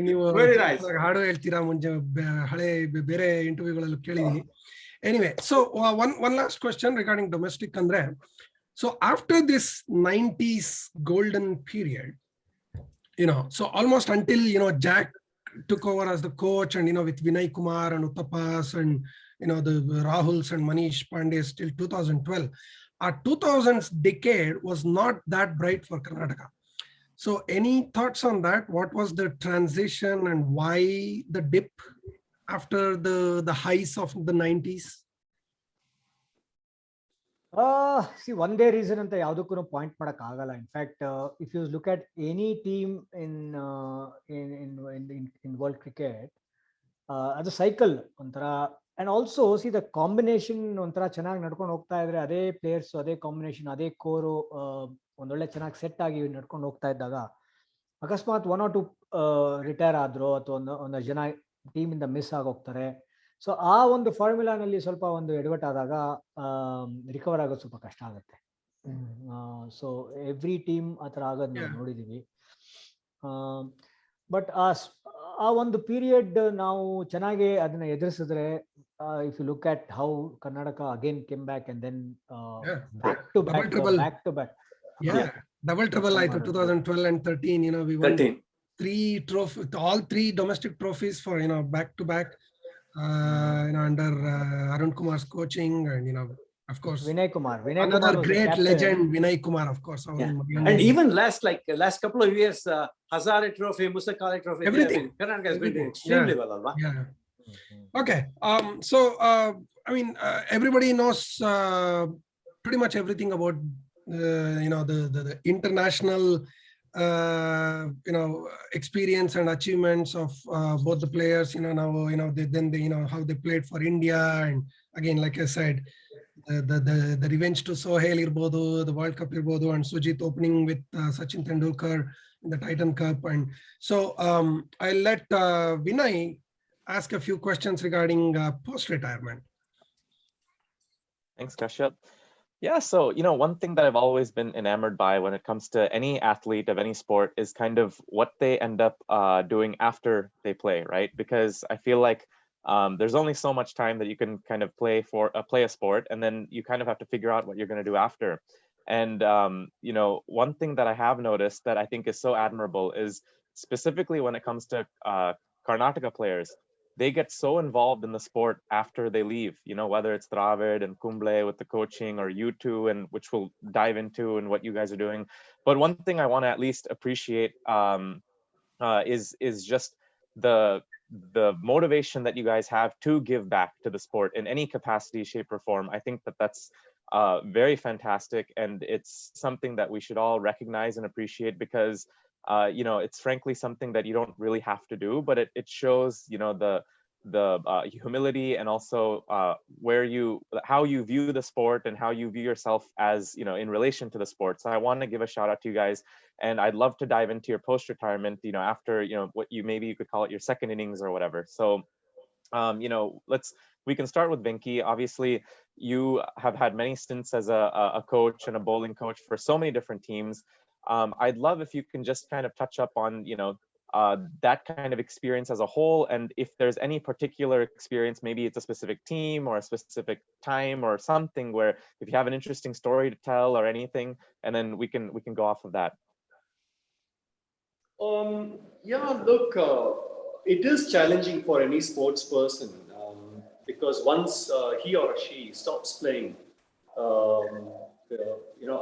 ನೀವು ಹಾಡು ಹೇಳ್ತೀರಾ, ಮುಂಚೆ ಹಳೆ ಬೇರೆ ಇಂಟರ್ವ್ಯೂಗಳಲ್ಲೂ ಕೇಳಿದೀನಿ. Anyway, so one last question regarding domestic andre. So after this 90s golden period, so almost until Jack took over as the coach, and with Vinay Kumar and Uttapas and the Rahuls and Manish Pande's till 2012, our 2000s decade was not that bright for Karnataka. So any thoughts on that? What was the transition and why the dip after the highs of the 90s? See, ಒಂದೇ reason ಅಂತ ಯಾವ್ದಕ್ಕೂ point ಮಾಡಕ್ ಆಗಲ್ಲ. In fact if you look at any team in world cricket, ಅದು cycle ಒಂಥರ. And also see the combination ಒಂಥರ ಚೆನ್ನಾಗಿ ನಡ್ಕೊಂಡು ಹೋಗ್ತಾ ಇದ್ರೆ, ಅದೇ ಪ್ಲೇಯರ್ಸ್, ಅದೇ ಕಾಂಬಿನೇಷನ್, ಅದೇ ಕೋರು ಒಂದೊಳ್ಳೆ ಚೆನ್ನಾಗಿ ಸೆಟ್ ಆಗಿ ನಡ್ಕೊಂಡು ಹೋಗ್ತಾ ಇದ್ದಾಗ ಅಕಸ್ಮಾತ್ 1 or 2 ರಿಟೈರ್ ಆದ್ರು ಅಥವಾ ಒಂದು ಜನ ಟೀಮ್ ಇಂದ ಮಿಸ್ ಆಗೋಗ್ತಾರೆ. ಸೊ ಆ ಒಂದು ಫಾರ್ಮುಲಾನಲ್ಲಿ ಸ್ವಲ್ಪ ಒಂದು ಎಡವಟ್ಟಾದಾಗ ರಿಕವರ್ ಆಗೋದು ಸ್ವಲ್ಪ ಕಷ್ಟ ಆಗುತ್ತೆ. ಸೊ ಎವ್ರಿ ಟೀಮ್ ಆ ಥರ ಆಗೋದು ನಾವು ನೋಡಿದ್ದೀವಿ. ಬಟ್ ಆ ಒಂದು ಪೀರಿಯಡ್ ನಾವು ಚೆನ್ನಾಗಿ ಅದನ್ನ ಎದುರಿಸಿದ್ರೆ, if you look at how Karnataka again came back and then Yeah. back to Double trouble. back to back. Yeah, double trouble ಆಯ್ತು 2012 and 13. We won 13. 3 trophies, all 3 domestic trophies for back to back. Under Arun Kumar's coaching, and of course Vinay Kumar another was the great captain. legend, Vinay Kumar, of course. Yeah. And even last couple of years, Hazare Trophy, Musakali Trophy, Everything. Karnataka has been doing Everything. extremely Yeah. well, alva? Yeah. Okay. So everybody knows pretty much everything about the international experience and achievements of both the players. Now they how they played for India, and again, like I said, the revenge to Sohail irbodu, the World Cup irbodu, and Sujith opening with Sachin Tendulkar in the Titan Cup. And so I'll let Vinay ask a few questions regarding post-retirement. Thanks, Kashyap. Yeah, so, one thing that I've always been enamored by when it comes to any athlete of any sport is kind of what they end up doing after they play, right? Because I feel like there's only so much time that you can kind of play a sport, and then you kind of have to figure out what you're going to do after. And, one thing that I have noticed that I think is so admirable is specifically when it comes to Karnataka players. They get so involved in the sport after they leave, whether it's Dravid and Kumble with the coaching, or you two, and which we'll dive into and what you guys are doing. But one thing I want to at least appreciate is just the motivation that you guys have to give back to the sport in any capacity, shape, or form. I think that's very fantastic, and it's something that we should all recognize and appreciate, because it's frankly something that you don't really have to do, but it shows the humility, and also how you view the sport and how you view yourself as in relation to the sport. So I want to give a shout out to you guys, and I'd love to dive into your post retirement after what you could call it your second innings or whatever. So we can start with Venky. Obviously, you have had many stints as a coach and a bowling coach for so many different teams. I'd love if you can just kind of touch up on that kind of experience as a whole, and if there's any particular experience, maybe it's a specific team or a specific time or something, where if you have an interesting story to tell or anything, and then we can go off of that. Look, it is challenging for any sports person, because once he or she stops playing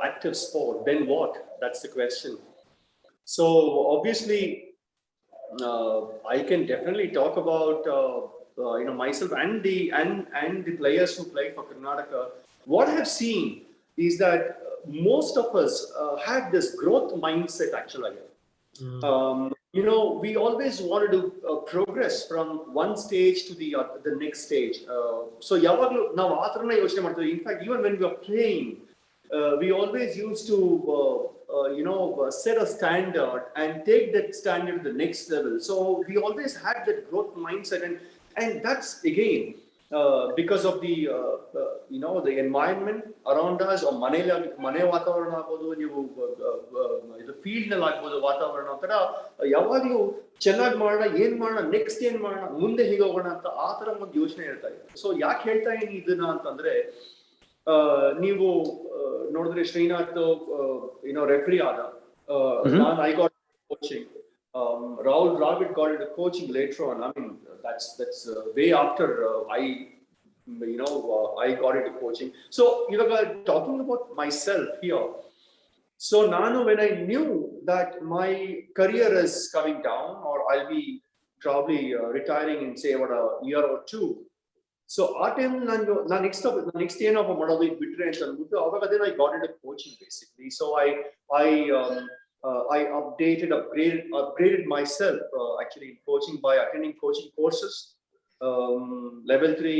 active sport, then what? That's the question. So obviously, I can definitely talk about myself and the players who play for Karnataka. What I have seen is that most of us had this growth mindset actually. We always wanted to progress from one stage to the next stage. So yavaglu now aatarana yochane martidve. In fact, even when we were playing, we always used to set a standard and take that standard to the next level. So we always had that growth mindset, and that's again because of the the environment around us, or mane ವಾತಾವರಣ ಆಗ್ಬೋದು, ನೀವು ಇದು field ನಲ್ಲಿ ಆಗ್ಬೋದು ವಾತಾವರಣ ತರ ಯಾವಾಗ್ಲೂ ಚೆನ್ನಾಗಿ ಮಾಡೋಣ, ಏನ್ ಮಾಡೋಣ, ನೆಕ್ಸ್ಟ್ ಏನ್ ಮಾಡೋಣ, ಮುಂದೆ ಹೇಗೆ ಹೋಗೋಣ ಅಂತ ಆ ತರ ಒಂದು ಯೋಚನೆ ಇರ್ತಾ ಇದೆ. ಸೊ ಯಾಕೆ ಹೇಳ್ತಾ ಇದೀನಿ ಇದನ್ನ ಅಂತಂದ್ರೆ, ನೀವು ನೋಡಿದ್ರೆ ಶ್ರೀನಾಥ್ ರೆಫ್ರಿ ಆದ, ನಾನು I got coaching. Rahul Dravid got into coaching later on. I mean, that's way after I got into coaching. So talking about myself here. So nanu, when I knew that my career is coming down, or I'll be probably retiring in say about a year or two. So ಆ time ನಾನು next ಏನಪ್ಪ ಮಾಡೋದು ಇದು ಬಿಟ್ರೆ ಅಂತ ಅಂದ್ಬಿಟ್ಟು ಅವಾಗ then I got into coaching basically. So I upgraded myself actually in coaching by attending coaching courses. Level 3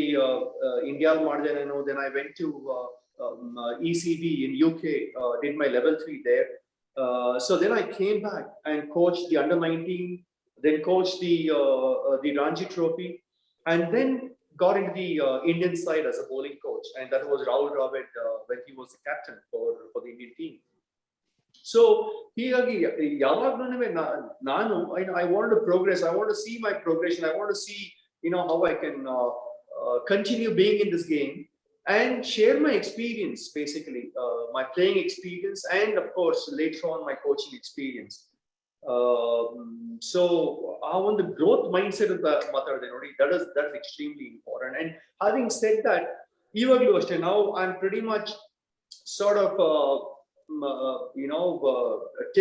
India ಮಾಡಿದೆ ನಾನು. Then I went to ECB in UK, did my level 3 there. So then I came back and coached the under 19, then coached the Ranji Trophy, and then got into the Indian side as a bowling coach, and that was Rahul Dravid when he was the captain for the Indian team. So ಹೀಗಾಗಿ ಯಾವಾಗ್ಲೂ ನಾನು I want to progress, I want to see my progression, I want to see how I can continue being in this game and share my experience, basically my playing experience, and of course later on my coaching experience. So I want the growth mindset of the matter, that's extremely important. And having said that, even now I'm pretty much sort of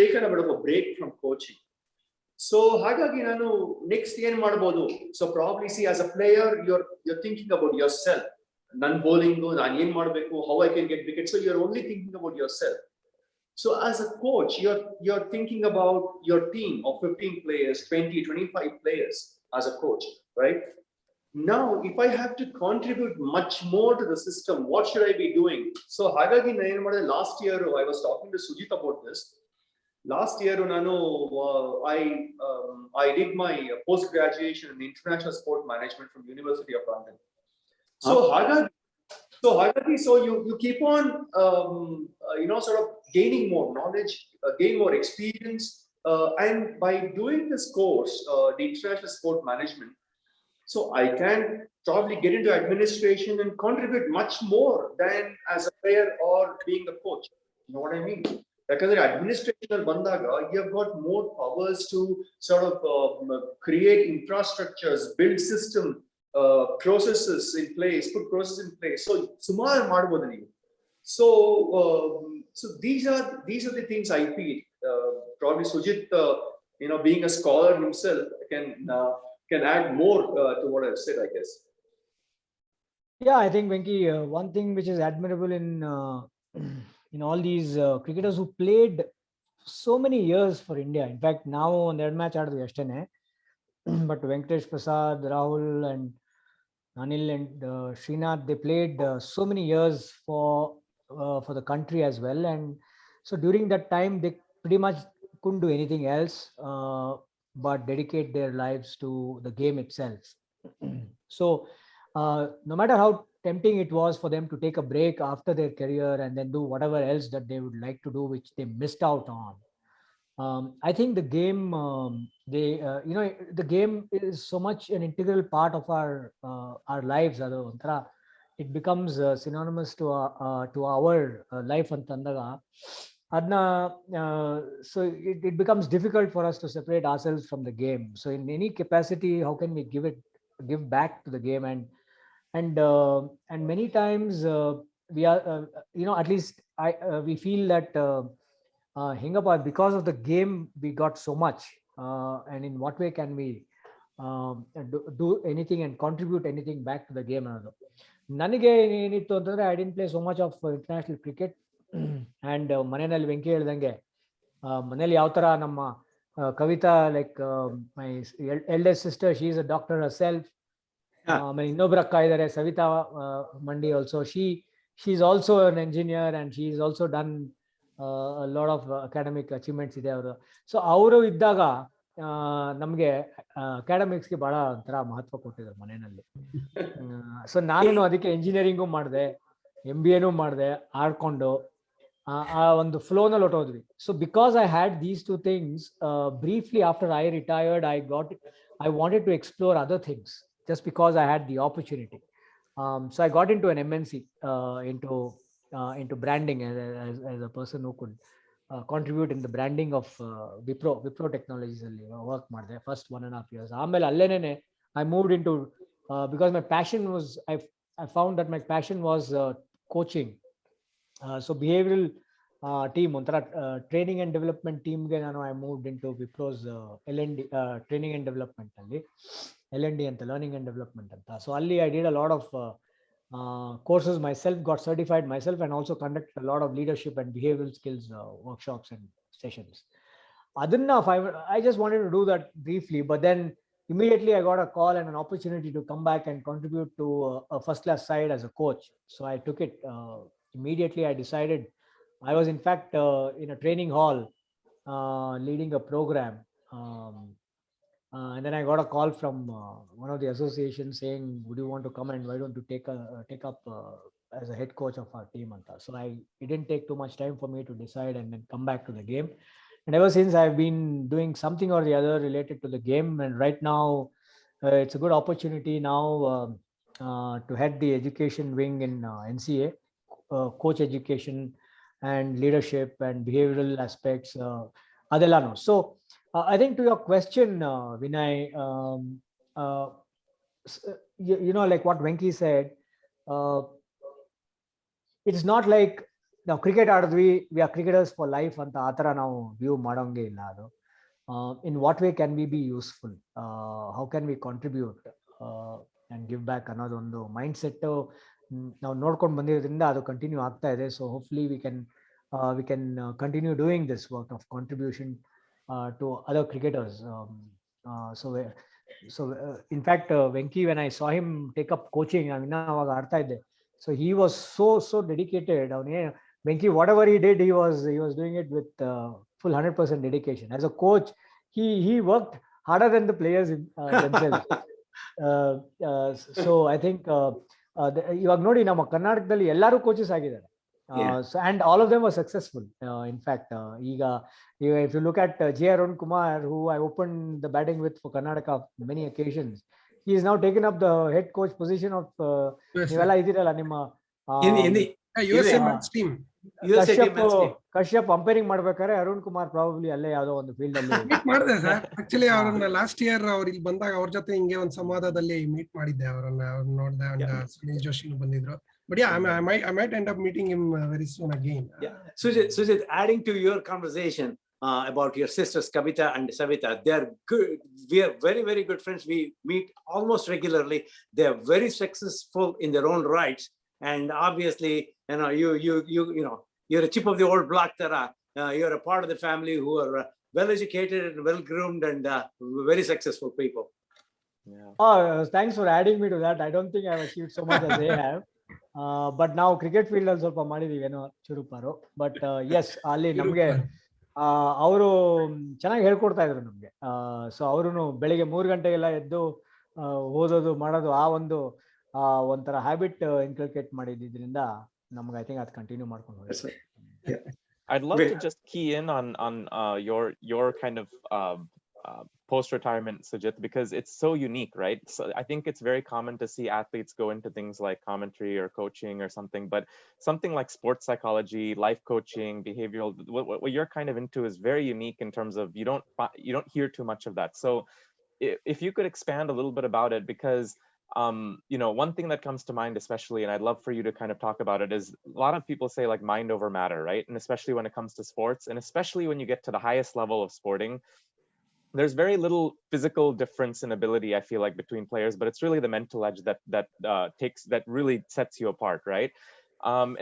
taken a bit of a break from coaching. So ಹಾಗಾಗಿ ನಾನು next ಏನ್ ಮಾಡಬಹುದು? So probably see, as a player you're thinking about yourself. Nan bowling, ನಾನು ಏನ್ ಮಾಡಬೇಕು, how I can get wickets. So you're only thinking about yourself. So as a coach, you're thinking about your team of 15 players, 20, 25 players as a coach, right? Now, if I have to contribute much more to the system, what should I be doing? So hagagi last year I was talking to Sujith about this. Last year I did my post graduation in international sport management from University of London. So you keep on sort of gaining more knowledge, gain more experience, and by doing this course, the international sport management, so I can probably get into administration and contribute much more than as a player or being a coach. You know what I mean? Because administration bandaga, you have got more powers to sort of create infrastructures, build system, processes in place, put processes in place. So sumar madabodu ನೀವು. So these are the things I feel. Probably Sujith, being a scholar himself, can add more to what I've said, I guess. Yeah, I think Venky, one thing which is admirable in all these cricketers who played so many years for India. In fact, now on their match ಆಡಿದ್ವಿ ಅಷ್ಟೇನೆ, but Venkatesh Prasad, Rahul and Anil and Srinath, they played so many years for the country as well. And so during that time they pretty much couldn't do anything else but dedicate their lives to the game itself. So no matter how tempting it was for them to take a break after their career and then do whatever else that they would like to do, which they missed out on, I think the game, the game is so much an integral part of our lives. It becomes synonymous to our life antandaga. So it becomes difficult for us to separate ourselves from the game. So in any capacity, how can we give back to the game? And many times we are, at least we feel that Hingapa, because of the game we got so much, and in what way can we do anything and contribute anything back to the game? ನನಗೆ ಏನಿತ್ತು ಅಂತಂದ್ರೆ, I didn't play so much of international cricket. And ಮನೆಯಲ್ಲಿ ವೆಂಕಿ ಹೇಳ್ದಂಗೆ, ಮನೇಲಿ ಯಾವ ತರ ನಮ್ಮ Kavita, like my eldest sister, she is a doctor herself. ಆಮೇಲೆ ಇನ್ನೊಬ್ರು ಅಕ್ಕ ಇದ್ದಾರೆ, Savita Mandi, also she is also an engineer and she is also done a lot of academic achievements ಇದೆ ಅವರು. ಸೊ ಅವರು ಇದ್ದಾಗ ನಮ್ಗೆ ಅಕಾಡೆಮಿಕ್ಸ್ಗೆ ಬಹಳ ಒಂಥರ ಮಹತ್ವ ಕೊಟ್ಟಿದ್ರು ಮನೆಯಲ್ಲಿ. ಸೊ ನಾನು ಅದಕ್ಕೆ ಇಂಜಿನಿಯರಿಂಗು ಮಾಡಿದೆ, MBA ಮಾಡಿದೆ, ಆಡ್ಕೊಂಡು ಆ ಒಂದು ಫ್ಲೋನಲ್ಲಿ ಹೊಟ್ಟೋದ್ವಿ. So because I had these two things, briefly after I retired, I wanted to explore other things just because I had the opportunity. So I got into an MNC, into branding as a person who could contribute in the branding of Wipro Technologies ಅಲ್ಲಿ work ಮಾಡಿದೆ first 1.5 years. ಆಮೇಲೆ ಅಲ್ಲೇನೆ I moved into, because my passion was, I found that my passion was coaching. So behavioral team, ಒಂಥರ training and development teamಗೆ I moved into Wipro's L&D training and development ಅಲ್ಲಿ, L&D ಅಂತ, learning and development ಅಂತ. So ಅಲ್ಲಿ I did a lot of courses myself, got certified myself, and also conducted a lot of leadership and behavioral skills workshops and sessions. Adanna, I just wanted to do that briefly, but then immediately I got a call and an opportunity to come back and contribute to a first class side as a coach. So I took it immediately. I decided, I was in fact in a training hall leading a program, and then I got a call from one of the associations saying, would you want to come and why don't you take up as a head coach of our team. So it didn't take too much time for me to decide and then come back to the game. And ever since, I've been doing something or the other related to the game. And right now, it's a good opportunity now to head the education wing in NCA, coach education and leadership and behavioral aspects. Adelano. So I think to your question, Vinay, you know, like what Venky said, it's not like now cricket ಆಡಿದ್ವಿ, we are cricketers for life ಅಂತ ಆ ಥರ ನಾವು view ಮಾಡೋಂಗೆ ಇಲ್ಲ ಅದು. In what way can we be useful? How can we contribute and give back ಅನ್ನೋದೊಂದು mind set ನಾವು ನೋಡ್ಕೊಂಡು ಬಂದಿರೋದ್ರಿಂದ ಅದು ಕಂಟಿನ್ಯೂ ಆಗ್ತಾ ಇದೆ. So hopefully we can continue doing this work of contribution to other cricketers. So in fact, Venky, when I saw him take up coaching, I mean, ಅವಾಗ ಆಡ್ತಾ ಇದ್ದೆ. So he was so dedicated. Venky, whatever he did, he was doing it with full 100% dedication. As a coach, he worked harder than the players themselves. So I think ಇವಾಗ ನೋಡಿ ನಮ್ಮ ಕರ್ನಾಟಕದಲ್ಲಿ ಎಲ್ಲರೂ coaches ಆಗಿದ್ದಾರೆ. So and all of them were successful. In fact, if you look at J. Arun Kumar, who I opened the batting with for Karnataka many occasions, he is now taken up the head coach position of ನೀವೆಲ್ಲ ಇದ್ದೀರಲ್ಲ ನಿಮ್ಮ USA men's team. Kashyap umpiring ಮಾಡ್ಬೇಕಾದ್ರೆ Arun Kumar probably ಅಲ್ಲೇ ಯಾವ್ದೋ ಒಂದು field ಅಲ್ಲಿ ಮಾಡಿದೆ sir. Actually ಅವ್ರನ್ನ ಲಾಸ್ಟ್ ಇಯರ್ ಅವ್ರು ಇಲ್ಲಿ ಬಂದಾಗ ಅವ್ರ ಜೊತೆ ಹಿಂಗೆ ಒಂದು ಸಂವಾದದಲ್ಲಿ ಮೀಟ್ ಮಾಡಿದ್ದೆ ಅವ್ರನ್ನ ನೋಡ್ದೆ. ಅಂಡ್ ಸುನೀಲ್ ಜೋಶಿನು ಬಂದಿದ್ರು. But yeah, I might end up meeting him very soon again. Yeah. Sujith, adding to your conversation about your sisters Kavita and Savita, they are good. We are very, very good friends. We meet almost regularly. They are very successful in their own rights. And obviously, you know, you know, you're a chip of the old block. You're a part of the family who are well educated and well groomed and very successful people. Yeah. Oh, thanks for adding me to that. I don't think I've achieved so much as they have. But now cricket field ಅಲ್ಲಿ ಸ್ವಲ್ಪ ಮಾಡಿದೀವೇನೋ ಚುರುಪಾರು. But S ಅಲ್ಲಿ ನಮ್ಗೆ ಅವರು ಚೆನ್ನಾಗಿ ಹೇಳ್ಕೊಡ್ತಾ ಇದ್ರು ನಮ್ಗೆ. So ಅವರು ಬೆಳಿಗ್ಗೆ 3 ಗಂಟೆಗೆಲ್ಲ ಎದ್ದು ಓದೋದು ಮಾಡೋದು ಆ ಒಂದು ಒಂಥರ ಹ್ಯಾಬಿಟ್ ಇನ್ಕಲ್ಕೇಟ್ ಮಾಡಿದ್ರಿಂದ ನಮ್ಗೆ ಐ ಥಿಂಕ್ ಅದು ಕಂಟಿನ್ಯೂ ಮಾಡ್ಕೊಂಡು ಹೋಗಿ. I'd love to just key in on your kind of post-retirement, Sujith, because it's so unique, right? So I think it's very common to see athletes go into things like commentary or coaching or something, but something like sports psychology, life coaching, behavioral, what you're kind of into is very unique in terms of you don't hear too much of that. So if you could expand a little bit about it, because you know, one thing that comes to mind especially, and I'd love for you to kind of talk about it, is a lot of people say like mind over matter, right? And especially when it comes to sports, and especially when you get to the highest level of sporting, there's very little physical difference in ability, I feel like, between players, but it's really the mental edge that really sets you apart, right?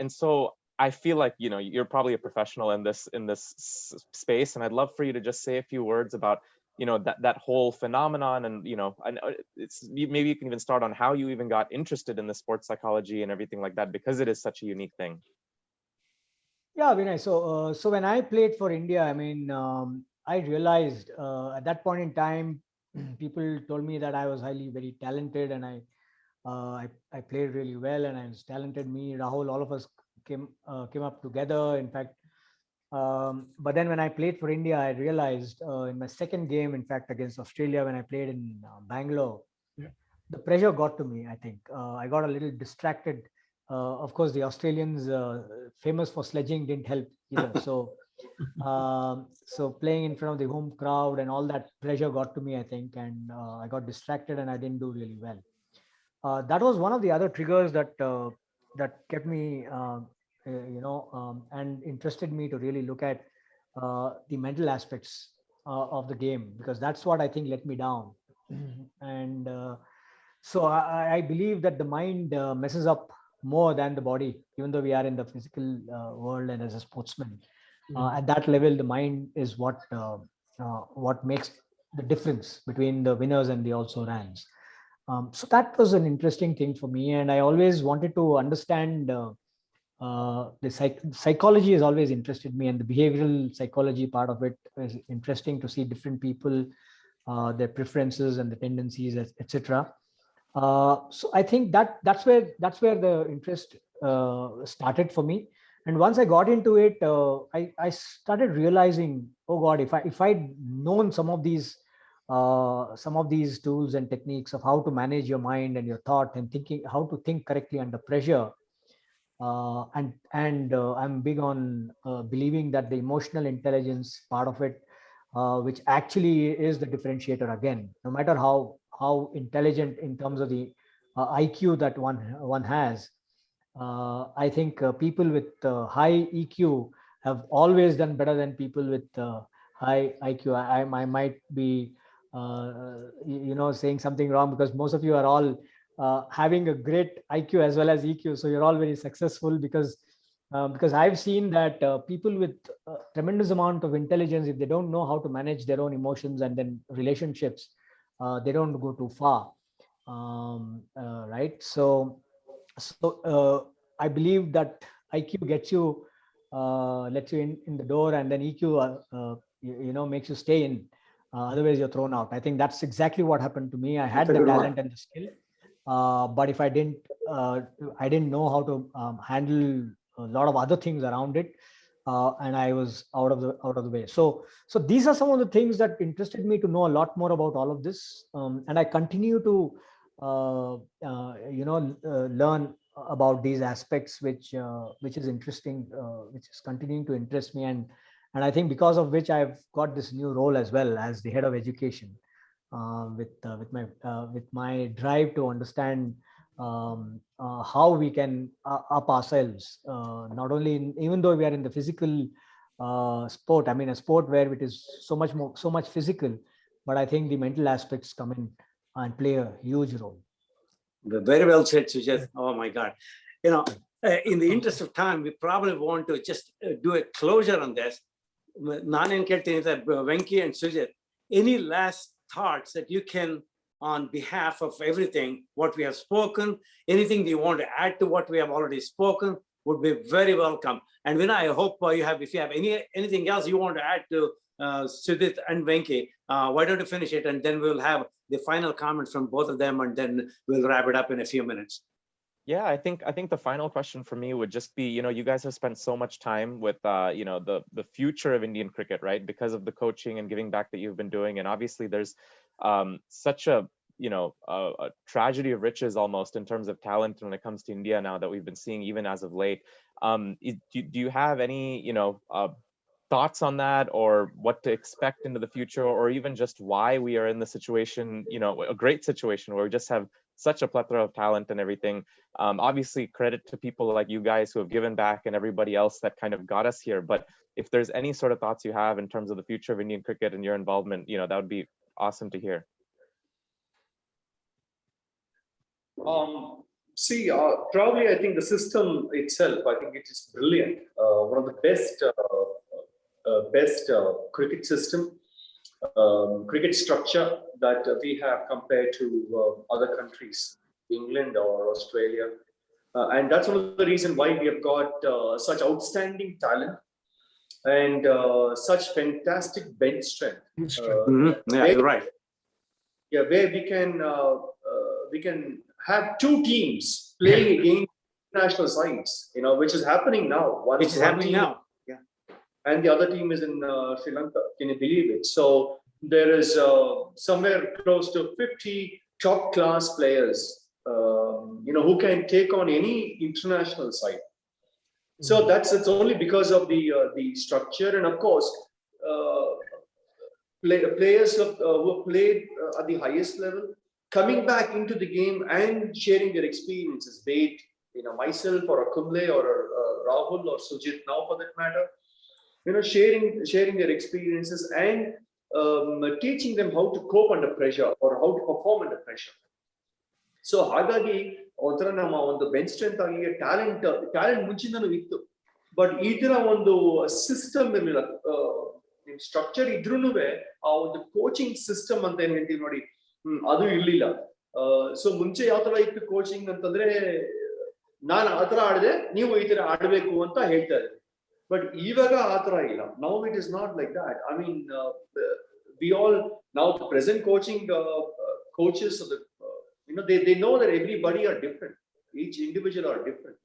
And so I feel like, you know, you're probably a professional in this space, and I'd love for you to just say a few words about, you know, that whole phenomenon, and you know, maybe you can even start on how you even got interested in the sports psychology and everything like that, because it is such a unique thing. Yeah, Vinay. So when I played for India, I mean, I realized at that point in time, people told me that I was very talented, and I played really well, and I was talented. Me, Rahul, all of us came up together. In fact, but then when I played for India, I realized in my second game, in fact, against Australia, when I played in Bangalore, the pressure got to me. I think I got a little distracted. Of course, the Australians, famous for sledging, didn't help either. So playing in front of the home crowd and all that pressure got to me, I think, and I got distracted and I didn't do really well. That was one of the other triggers that kept me, you know, and interested me to really look at the mental aspects of the game, because that's what I think let me down. And so I believe that the mind messes up more than the body, even though we are in the physical world and as a sportsman. At that level, the mind is what makes the difference between the winners and the also rans. So that was an interesting thing for me, and I always wanted to understand the psychology has always interested me, and the behavioral psychology part of it is interesting to see different people, their preferences and the tendencies, etc. So I think that's where the interest started for me. And once I got into it, I started realizing, oh God, if I'd known some of these tools and techniques of how to manage your mind and your thought and thinking, how to think correctly under pressure. And I'm big on believing that the emotional intelligence part of it, which actually is the differentiator again, no matter how intelligent in terms of the IQ that one has. I think people with high EQ have always done better than people with high IQ. I might be, saying something wrong, because most of you are all having a great IQ as well as EQ. So you're all very successful, because I've seen that people with tremendous amount of intelligence, if they don't know how to manage their own emotions and then relationships, they don't go too far. Right. So I believe that IQ gets you, lets you in the door, and then EQ, makes you stay in. Otherwise, you're thrown out. I think that's exactly what happened to me. I had the talent and the skill, but if I didn't know how to handle a lot of other things around it, and I was out of the way. So these are some of the things that interested me to know a lot more about all of this, and I continue to learn about these aspects, which is interesting, which is continuing to interest me, and I think because of which I've got this new role as well as the head of education, with my drive to understand how we can up ourselves, not only even though we are in the physical sport. I mean, a sport where it is so much physical, but I think the mental aspects come in and play a huge role. Very well said, Sujith. Oh my God. In the interest of time, we probably want to just do a closure on this. Venky and Sujith, any last thoughts that you can, on behalf of everything, what we have spoken, anything you want to add to what we have already spoken, would be very welcome. And Vinay, I hope if you have anything else you want to add to Sujith and Venky, why don't you finish it, and then we'll have the final comments from both of them, and then we'll wrap it up in a few minutes. Yeah, I think the final question for me would just be, you guys have spent so much time with, the future of Indian cricket, right? Because of the coaching and giving back that you've been doing. And obviously there's such a tragedy of riches almost in terms of talent when it comes to India now that we've been seeing even as of late. Do you have any, thoughts on that, or what to expect into the future, or even just why we are in the situation, a great situation where we just have such a plethora of talent and everything? Obviously credit to people like you guys who have given back and everybody else that kind of got us here. But if there's any sort of thoughts you have in terms of the future of Indian cricket and your involvement, that would be awesome to hear. Probably I think the system itself, I think it is brilliant. One of the best cricket system, cricket structure that we have compared to other countries, England or Australia. And that's one of the reasons why we have got such outstanding talent and such fantastic bench strength. Yeah, you're right. Yeah, where we can have two teams playing against national sides, which is happening now. Which is happening now. Yeah. And the other team is in Sri Lanka. Can you believe it? So there is somewhere close to 50 top class players, who can take on any international side. So it's only because of the structure, and of course, players who have played at the highest level, coming back into the game and sharing their experiences, be it myself or a Kumble or a Rahul or Sujith now for that matter, sharing their experiences and teaching them how to cope under pressure or how to perform under pressure. So ಹಾಗಾಗಿ ಒಂಥರ ನಮ್ಮ ಒಂದು bench strength ಆಗಿ talent ಮುಂಚಿಂದನೂ ಇತ್ತು, but ಈ ತರ ಒಂದು system ಇರಲಿಲ್ಲ. ಸ್ಟ್ರಕ್ಚರ್ ಇದ್ರೂನು ಆ ಒಂದು ಕೋಚಿಂಗ್ ಸಿಸ್ಟಮ್ ಅಂತ ಏನ್ ಹೇಳ್ತೀವಿ ನೋಡಿ, ಅದು ಇರ್ಲಿಲ್ಲ. ಸೊ ಮುಂಚೆ ಯಾವ ತರ ಇತ್ತು ಕೋಚಿಂಗ್ ಅಂತಂದ್ರೆ, ನಾನು ಆ ತರ ಆಡಿದೆ, ನೀವು ಈ ತರ ಆಡ್ಬೇಕು ಅಂತ ಹೇಳ್ತಾ ಇದ್ರು. ಬಟ್ ಇವಾಗ ಆ ತರ ಇಲ್ಲ. Now it is not like that. I mean, we all now the present coaching coaches of the they know that everybody are different, each individual are different.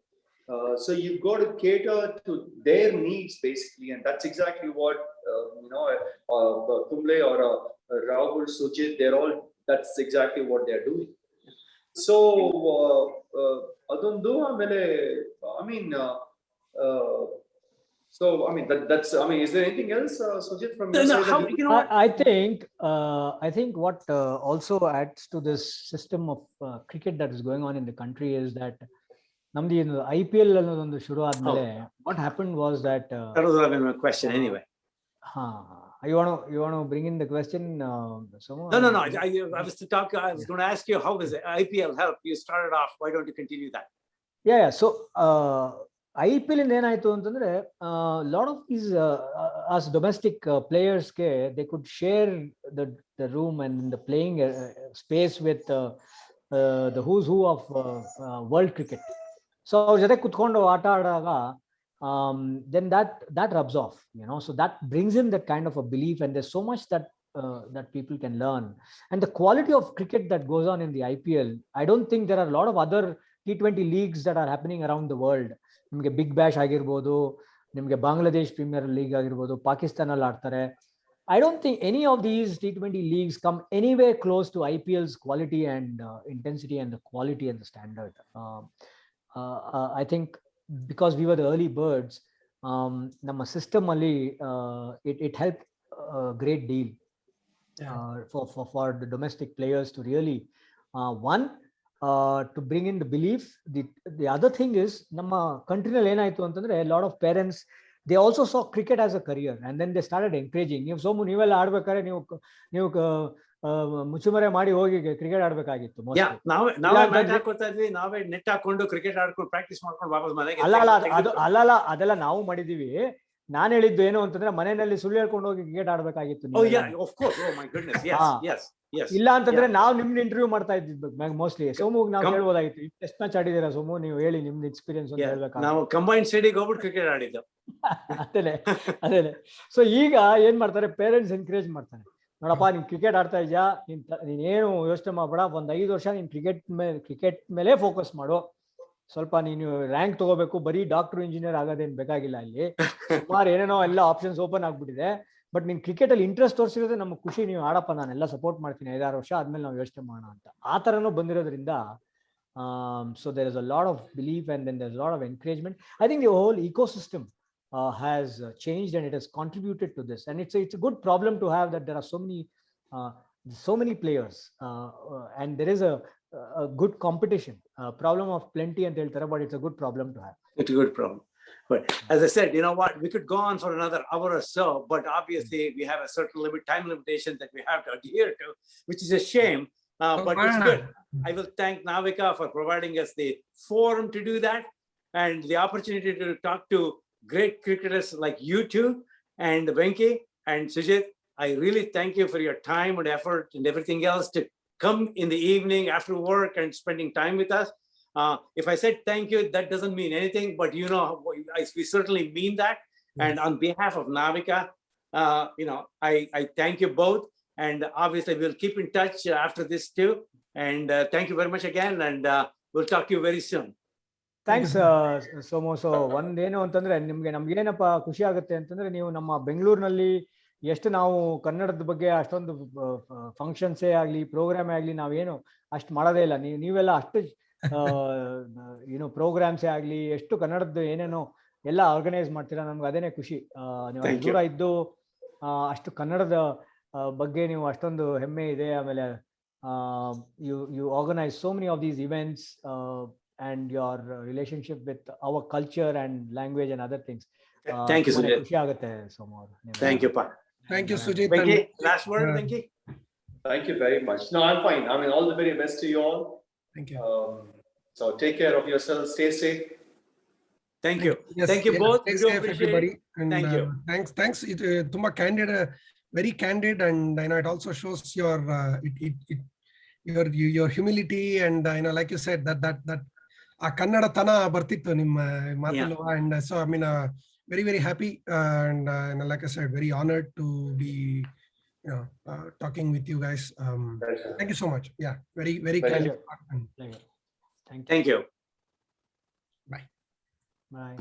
So you've got to cater to their needs basically, and that's exactly what Kumble or Rahul, Sujith, that's exactly what they're doing. So adondu amele so that's is there anything else, Sujith, from your side? How, you know, I think what also adds to this system of cricket that is going on in the country is that ನಮ್ದು IPL ಅನ್ನೋದೊಂದು ಶುರು ಆದ್ಮೇಲೆ what happened was that that was my question anyway. You want to bring in the question, Somu? No. I was going to ask you, how does IPL help? You started off. Why don't you continue that? Yeah. So IPL in ಏನಾಯ್ತು ಅಂತಂದ್ರೆ lot of these as domestic players they could share the room and the playing space with the who's who of world cricket. So ಅವ್ರ ಜೊತೆ ಕುತ್ಕೊಂಡು ಆಟ ಆಡಾಗ then that rubs off, so that brings in that kind of a belief, and there's so much that people can learn, and the quality of cricket that goes on in the IPL. I don't think there are a lot of other T20 leagues that are happening around the world. ನಿಮಗೆ big bash ಆಗಿರ್ಬೋದು, ನಿಮಗೆ Bangladesh premier league ಆಗಿರ್ಬೋದು, ಪಾಕಿಸ್ತಾನಲ್ಲಿ ಆಡ್ತಾರೆ. I don't think any of these T20 leagues come anywhere close to IPL's quality and intensity and the quality and the standard. I think because we were the early birds, ನಮ್ಮ system ಅಲ್ಲಿ it helped a great deal for the domestic players to really to bring in the belief. The other thing is, ನಮ್ಮ ಕಂಟ್ರಿನಲ್ಲಿ ಏನಾಯ್ತು ಅಂತಂದ್ರೆ a lot of parents, they also saw cricket as a career, and then they started encouraging. ನೀವೆಲ್ಲ ಆಡ್ಬೇಕಾದ್ರೆ ನೀವು ಮುಚ್ಚುಮರೆ ಮಾಡಿ ಹೋಗಿ cricket ಆಡ್ಬೇಕಾಗಿತ್ತು. ನಾವೇ net ಹಾಕೊಂಡು ಕ್ರಿಕೆಟ್ ಆಡ್ಕೊಂಡು ಪ್ರಾಕ್ಟೀಸ್ ಮಾಡ್ಕೊಂಡು ವಾಪಸ್ ಮನೆಗೆ. ಅಲ್ಲ ಅದೆಲ್ಲ ನಾವು ಮಾಡಿದೀವಿ. ನಾನು ಹೇಳಿದ್ದು ಏನು ಅಂತಂದ್ರೆ ಮನೆಯಲ್ಲಿ ಸುಳ್ಳು ಹೇಳ್ಕೊಂಡು ಹೋಗಿ ಕ್ರಿಕೆಟ್ ಆಡ್ಬೇಕಾಗಿತ್ತು. ಇಲ್ಲ ಅಂತಂದ್ರೆ ನಾವು ನಿಮ್ನ ಇಂಟರ್ವ್ಯೂ ಮಾಡ್ತಾ ಇದ್ದಿದ್ದು ಮೋಸ್ಟ್ಲಿ. ಸೋಮು ನಾವು ಹೇಳ್ಬೋದಾಗಿತ್ತು, ಎಷ್ಟು ಮ್ಯಾಚ್ ಆಡಿದೀರಾ ಸೋಮು, ನೀವು ಹೇಳಿ ನಿಮ್ದು ಎಕ್ಸ್ಪೀರಿಯನ್ಸ್ ಅಂತ ಹೇಳ್ಬೇಕಾಗಿತ್ತು. ನಾವು ಕಂಬೈನ್ಡ್ ಸ್ಟಡಿಗೆ ಹೋಗ್ಬಿಟ್ಟು ಕ್ರಿಕೆಟ್ ಆಡಿದ್ದು. ಅದೇನೆ. ಸೊ ಈಗ ಏನ್ ಮಾಡ್ತಾರೆ, ಪೇರೆಂಟ್ಸ್ ಎನ್ಕರೇಜ್ ಮಾಡ್ತಾರೆ. ನೋಡಪ್ಪ, ನೀನ್ ಕ್ರಿಕೆಟ್ ಆಡ್ತಾ ಇದೆಯಾ, ನೀನೇನು ಯೋಚನೆ ಮಾಡ್ಬೇಡ, ಒಂದ್ 5 ವರ್ಷ ನೀನ್ ಕ್ರಿಕೆಟ್ ಮೇಲೆ ಫೋಕಸ್ ಮಾಡು. ಸ್ವಲ್ಪ ನೀನು ರ್ಯಾಂಕ್ ತಗೋಬೇಕು, ಬರೀ ಡಾಕ್ಟರ್ ಇಂಜಿನಿಯರ್ ಆಗೋದೇನ್ ಬೇಕಾಗಿಲ್ಲ. ಇಲ್ಲಿ ಸುಮಾರು ಏನೇನೋ ಎಲ್ಲ ಆಪ್ಷನ್ಸ್ ಓಪನ್ ಆಗ್ಬಿಟ್ಟಿದೆ. ಬಟ್ ನೀನ್ ಕ್ರಿಕೆಟ್ ಅಲ್ಲಿ ಇಂಟ್ರೆಸ್ಟ್ ತೋರಿಸಿರೋದೇ ನಮ್ಗೆ ಖುಷಿ. ನೀವು ಆಡಪ್ಪ, ನಾನೆಲ್ಲ ಸಪೋರ್ಟ್ ಮಾಡ್ತೀನಿ, 5-6 ವರ್ಷ ಆದ್ಮೇಲೆ ನಾವು ಯೋಚನೆ ಮಾಡೋಣ ಅಂತ. ಆ ತರನೂ ಬಂದಿರೋದ್ರಿಂದ so there is a lot of belief, and then there's a lot of encouragement. I think the whole ecosystem has changed, and it has contributed to this, and it's a good problem to have, that there are so many players, and there is a good competition. Problem of plenty and heltare, but it's a good problem to have. It's a good problem. But as I said, you know what, we could go on for another hour or so, but obviously we have a certain time limitation that we have to adhere to, which is a shame. But it's good. I will thank NAVIKA for providing us the forum to do that, and the opportunity to talk to great cricketers like you two, and Venky and Sujith. I really thank you for your time and effort and everything else to come in the evening after work and spending time with us. If I said thank you, that doesn't mean anything, but we certainly mean that. Yes. And on behalf of NAVIKA, I thank you both, and obviously we'll keep in touch after this too. And thank you very much again, and we'll talk to you very soon. Thanks Somu. So ಒಂದೇನು ಅಂತಂದ್ರೆ, ನಮ್ಗೇನಪ್ಪ ಖುಷಿ ಆಗುತ್ತೆ ಅಂತಂದ್ರೆ, ನೀವು ನಮ್ಮ ಬೆಂಗಳೂರಿನಲ್ಲಿ ಎಷ್ಟು ನಾವು ಕನ್ನಡದ ಬಗ್ಗೆ ಅಷ್ಟೊಂದು ಫಂಕ್ಷನ್ಸೇ ಆಗ್ಲಿ, ಪ್ರೋಗ್ರಾಮೇ ಆಗ್ಲಿ, ನಾವೇನು ಅಷ್ಟು ಮಾಡೋದೇ ಇಲ್ಲ. ನೀವೆಲ್ಲ ಅಷ್ಟು ಪ್ರೋಗ್ರಾಮ್ಸೇ ಆಗ್ಲಿ, ಎಷ್ಟು ಕನ್ನಡದ್ದು ಏನೇನೋ ಎಲ್ಲ ಆರ್ಗನೈಸ್ ಮಾಡ್ತೀರಾ. ನಮ್ಗೆ ಅದೇನೆ ಖುಷಿ. ನೀವು ದೂರ ಇದ್ದು ಅಷ್ಟು ಕನ್ನಡದ ಬಗ್ಗೆ ನೀವು ಅಷ್ಟೊಂದು ಹೆಮ್ಮೆ ಇದೆ. ಆಮೇಲೆ you organize so many of these events, and your relationship with our culture and language and other things. Thank you, Sujith. ಖುಷಿ ಆಗುತ್ತೆ Somu. Thank you, Pa. Thank you, Sujith. Venky, last word, Venky. Thank you very much. No, I'm fine. I mean, all the very best to you all. Thank you. So take care of yourself. Stay safe. Thank you. Yes, thank you both. Stay safe, everybody. And Thank you. Thanks. It tumba candid, very candid, and it also shows your your humility, and like you said, that ಆ ಕನ್ನಡ ತನ ಬರ್ತಿತ್ತು ನಿಮ್ಮ ಮಾತಲ್ಲೂ. And so I mean, very, very happy, and like I said, very honored to be talking with you guys. Thank you so much. Yeah, very, very candid. Thank you. Thank you. Bye. Bye.